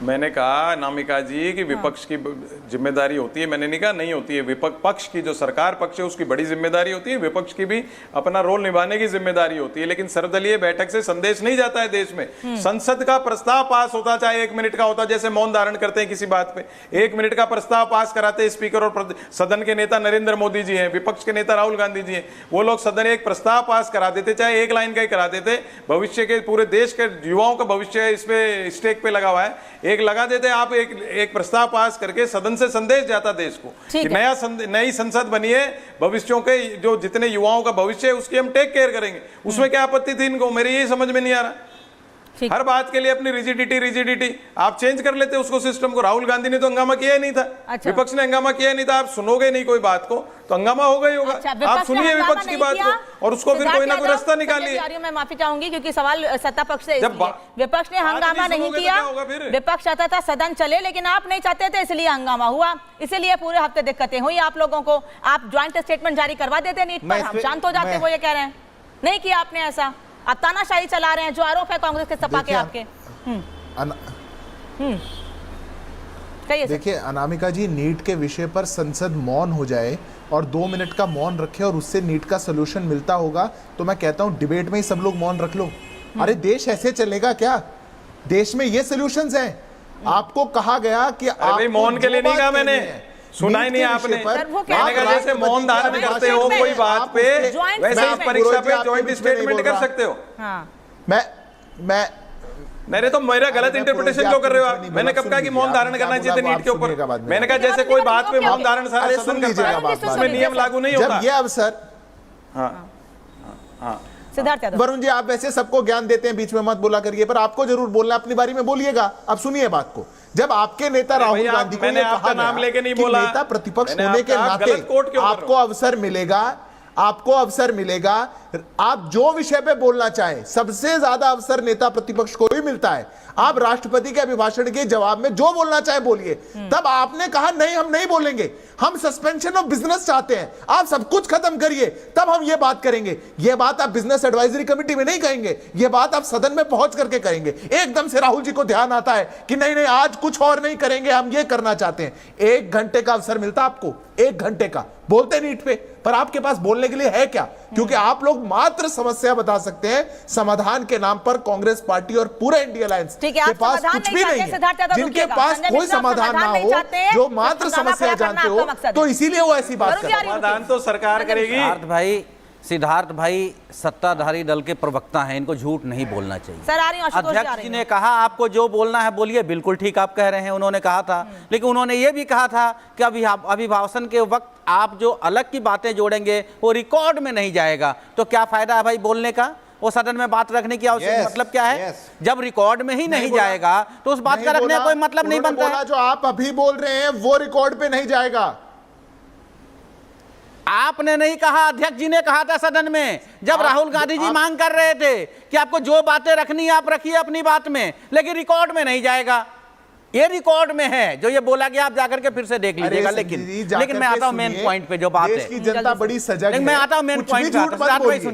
मैंने कहा अनामिका जी कि विपक्ष की जिम्मेदारी होती है, मैंने नहीं कहा नहीं होती है। विपक्ष पक्ष की जो सरकार पक्ष है उसकी बड़ी जिम्मेदारी होती है, विपक्ष की भी अपना रोल निभाने की जिम्मेदारी होती है। लेकिन सर्वदलीय बैठक से संदेश नहीं जाता है देश में। संसद का प्रस्ताव पास होता, चाहे 1 मिनट का होता, जैसे मौन धारण करते हैं किसी बात पे, 1 मिनट का प्रस्ताव पास कराते स्पीकर और सदन के नेता नरेंद्र मोदी जी हैं, विपक्ष के नेता राहुल गांधी जी हैं, वो लोग सदन एक प्रस्ताव पास करा देते, चाहे 1 लाइन का ही करा देते। भविष्य के पूरे देश के युवाओं का भविष्य इस पे स्टेक पे लगा हुआ है, एक लगा देते आप, एक प्रस्ताव पास करके सदन से संदेश जाता देश को कि नई संसद बनी है, भविष्यों के जो जितने युवाओं का भविष्य है उसकी हम टेक केयर करेंगे। उसमें क्या आपत्ति थी इनको? मेरी यही समझ में नहीं आ रहा। हर बात के लिए अपनी रिजिडिटी आप चेंज कर लेते उसको, सिस्टम को। राहुल गांधी ने तो हंगामा किया ही नहीं था। अच्छा। विपक्ष ने हंगामा किया ही नहीं था। आप सुनोगे नहीं कोई बात को तो हंगामा होगा ही होगा। अच्छा, आप सुनिए विपक्ष की बात को और उसको फिर कोई ना कोई रास्ता निकालिए। मैं माफी चाहूंगी क्योंकि सवाल सत्ता पक्ष से, विपक्ष ने हंगामा नहीं किया, विपक्ष चाहता था सदन चले, लेकिन आप नहीं चाहते थे इसलिए हंगामा हुआ, इसीलिए पूरे हफ्ते दिक्कतें हुई आप लोगों को। आप ज्वाइंट स्टेटमेंट जारी करवा देते नीट पर, हम शांत हो जाते। वो ये कह रहे हैं नहीं किया आपने ऐसा, आप तानाशाही चला रहे हैं, जो आरोप है कांग्रेस के सपा के आपके। देखिए अनामिका जी, नीट के विषय पर संसद मौन हो जाए और 2 मिनट का मौन रखे और उससे नीट का सोल्यूशन मिलता होगा तो मैं कहता हूं डिबेट में ही सब लोग मौन रख लो। अरे देश ऐसे चलेगा क्या? देश में ये सॉल्यूशंस हैं। आपको कहा गया कि आप मौन के लिए नहीं कहा, मैंने सुना ही नहीं आपने। मैंने कहा जैसे मौन धारण करते हो कोई बात पे, वैसे ही परीक्षा पे ज्वाइंट स्टेटमेंट कर सकते हो। मैं नहीं तो मेरा गलत इंटरप्रिटेशन क्यों कर रहे हो आप? मैंने कब कहा कि मौन धारण करना चाहिए नीट के ऊपर? मैंने कहा जैसे कोई बात पे मौन धारण सारा सदन करता है, उसमें नियम लागू नहीं होता। जब ये अवसर, सिद्धार्थ यादव, वरुण जी आप वैसे सबको ज्ञान देते हैं, बीच में मत बोला करिए, पर आपको जरूर बोलना, अपनी बारी में बोलिएगा। अब सुनिए बात को। जब आपके नेता राहुल गांधी को मैंने आपका नाम लेके नहीं बोला, नेता प्रतिपक्ष होने के नाते आपको अवसर मिलेगा, आपको अवसर मिलेगा, आप जो विषय पे बोलना चाहे, सबसे ज्यादा अवसर नेता प्रतिपक्ष को ही मिलता है। आप राष्ट्रपति के अभिभाषण के जवाब में जो बोलना चाहे बोलिए। तब आपने कहा नहीं हम नहीं बोलेंगे, हम सस्पेंशन ऑफ बिजनेस चाहते हैं, आप सब कुछ खत्म करिए तब हम ये बात करेंगे। ये बात आप बिजनेस एडवाइजरी कमेटी में नहीं कहेंगे, ये बात आप सदन में पहुंच करके करेंगे। एकदम से राहुल जी को ध्यान आता है कि नहीं नहीं आज कुछ और नहीं करेंगे, हम ये करना चाहते हैं। 1 घंटे का अवसर मिलता आपको, 1 घंटे का बोलते नीट पे, पर आपके पास बोलने के लिए है क्या? क्योंकि आप लोग मात्र समस्या बता सकते हैं, समाधान के नाम पर कांग्रेस पार्टी और पूरा इंडिया अलायंस के पास कुछ भी नहीं है। जिनके पास कोई समाधान ना हो, जो मात्र समस्या जानते हो, तो इसीलिए वो ऐसी बात करते हैं। समाधान तो सरकार करेगी। सिद्धार्थ भाई सत्ताधारी दल के प्रवक्ता हैं, इनको झूठ नहीं बोलना चाहिए। सर आ रही अध्यक्ष जी ने कहा आपको जो बोलना है बोलिए, बिल्कुल ठीक आप कह रहे हैं, उन्होंने कहा था। लेकिन उन्होंने ये भी कहा था कि अभिभाषण के वक्त आप जो अलग की बातें जोड़ेंगे वो रिकॉर्ड में नहीं जाएगा। तो क्या फायदा है भाई बोलने का? वो सदन में बात रखने की आवश्यकता मतलब क्या है? जब रिकॉर्ड में ही नहीं जाएगा तो उस बात का रखने का कोई मतलब नहीं बनता है। जो आप अभी बोल रहे हैं वो रिकॉर्ड पे नहीं जाएगा। आपने नहीं कहा, अध्यक्ष जी ने कहा था सदन में, जब राहुल गांधी जी मांग कर रहे थे कि आपको जो बातें रखनी है आप रखिए अपनी बात में, लेकिन रिकॉर्ड में नहीं जाएगा। ये रिकॉर्ड में है जो ये बोला गया, आप जाकर के फिर से देख लीजिएगा। लेकिन मैं आता हूं मेन पॉइंट पे, जो बात है की जनता बड़ी सजग है। मैं आता हूं मेन पॉइंट पे।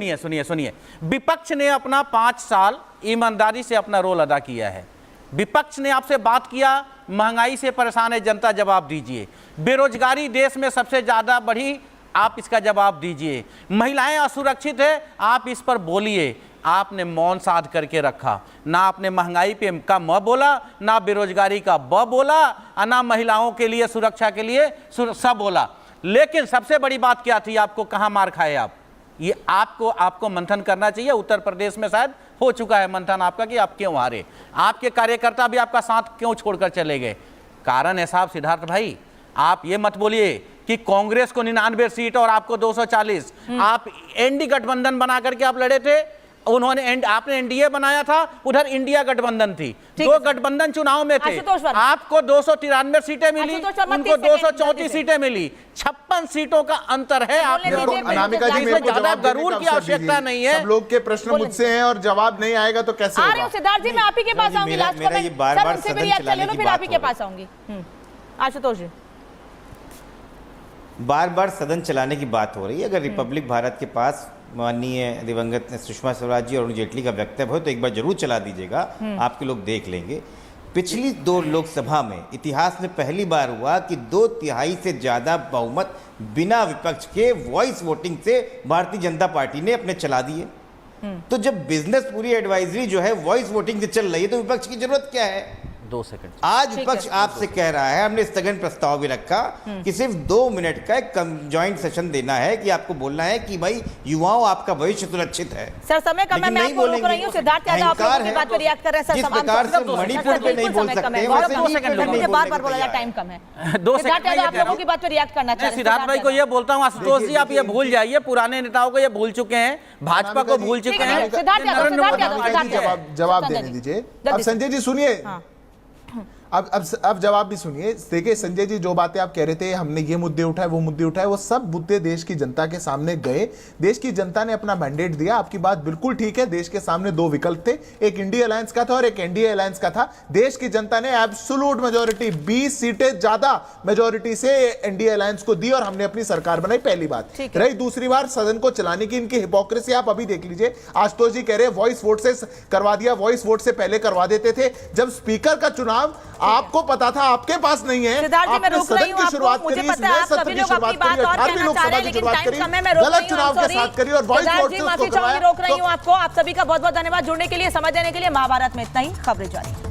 सुनिए, विपक्ष ने अपना 5 साल ईमानदारी से अपना रोल अदा किया है। विपक्ष ने आपसे बात किया, महंगाई से परेशान है जनता, जवाब दीजिए। बेरोजगारी देश में सबसे ज्यादा बढ़ी, आप इसका जवाब दीजिए। महिलाएं असुरक्षित है, आप इस पर बोलिए। आपने मौन साध करके रखा, ना आपने महंगाई पे का म बोला, ना बेरोजगारी का ब बोला, ना महिलाओं के लिए सुरक्षा के लिए सब बोला। लेकिन सबसे बड़ी बात क्या थी? आपको कहां मार खाए आप? ये आपको मंथन करना चाहिए। उत्तर प्रदेश में शायद हो चुका है मंथन आपका कि आप क्यों हारे, आपके कार्यकर्ता भी आपका साथ क्यों छोड़कर चले गए। कारण है साहब सिद्धार्थ भाई, आप ये मत बोलिए कि कांग्रेस को 99 सीट और आपको 240। आप एनडी गठबंधन बना करके आप लड़े थे, उन्होंने आपने एनडीए बनाया था, उधर इंडिया गठबंधन थी, दो गठबंधन चुनाव में थे, आपको 293 सीटें मिली, उनको 234 सीटें मिली, 56 सीटों का अंतर है। अनामिका जी, मेरे को ज्यादा गरूर की आवश्यकता नहीं है। सब लोग के प्रश्न मुझसे हैं और जवाब नहीं आएगा तो कैसे होगा? सिद्धार्थ जी, मैं आप ही के पास आऊंगी, लास्ट कमेंट सर उनसे भी रिएक्ट चले लो, फिर आप ही के पास आऊंगी। आशुतोष जी, बार बार सदन चलाने की बात हो रही है। अगर रिपब्लिक भारत के पास माननीय दिवंगत सुषमा स्वराज जी और अरुण जेटली का वक्तव्य हो तो एक बार जरूर चला दीजिएगा, आपके लोग देख लेंगे। पिछली 2 लोकसभा में इतिहास में पहली बार हुआ कि 2/3 से ज्यादा बहुमत बिना विपक्ष के वॉइस वोटिंग से भारतीय जनता पार्टी ने अपने चला दिए। तो जब बिजनेस पूरी एडवाइजरी जो है वॉइस वोटिंग से चल रही है तो विपक्ष की जरूरत क्या है? 2 सेकंड। आज विपक्ष आपसे कह रहा है, हमने स्थगन प्रस्ताव भी रखा कि सिर्फ 2 मिनट का एक ज्वाइंट सेशन देना है कि आपको बोलना है कि भाई युवाओं आपका भविष्य सुरक्षित है। सर समय कम है, मैं आपको रोक रही हूं। सिद्धार्थ यादव आप लोगों की बात पर रिएक्ट कर रहे हैं। जिस प्रकार से मणिपुर पे नहीं बोल सकते, मुझे बार-बार बोला जाए, टाइम कम है। सिद्धार्थ यादव आप लोगों की बात पर रिएक्ट करना चाहते हैं। सिद्धार्थ भाई को ये बोलता हूं, आशुतोष जी आप ये भूल जाइए, पुराने नेताओं को ये भूल चुके हैं, भाजपा को भूल चुके हैं। जवाब देने दीजिए। अब संजय जी सुनिए, अब जवाब भी सुनिए। देखिए संजय जी, जो बातें आप कह रहे थे, हमने ये मुद्दे उठाए, वो मुद्दे उठाए, वो सब मुद्दे देश की जनता के सामने गए। देश की जनता ने अपना मैंडेट दिया। आपकी बात बिल्कुल ठीक है, देश के सामने 2 विकल्प थे, एक इंडिया अलायंस का था और एक एनडीए अलायंस का था। देश की जनता ने एब्सोल्यूट मेजोरिटी 20 सीटें ज्यादा मेजोरिटी से एनडीए अलायंस को दी और हमने अपनी सरकार बनाई। पहली बात रही। दूसरी बार सदन को चलाने की इनकी हिपोक्रेसी आप अभी देख लीजिए। आशुतोष जी कह रहे वॉइस वोट से करवा दिया, वॉइस वोट से पहले करवा देते थे। जब स्पीकर का चुनाव आपको पता था, आपके पास नहीं है, आपने सदन की शुरुआत करी, नए सत्र की शुरुआत करी, 18वीं लोकसभा की शुरुआत करी, गलत चुनाव के साथ करी और वॉइस वोट से उसको करवाया। रोक रही हूं आपको। आप सभी का बहुत बहुत धन्यवाद जुड़ने के लिए, समझ देने के लिए। महाभारत में इतना ही, खबरें जारी।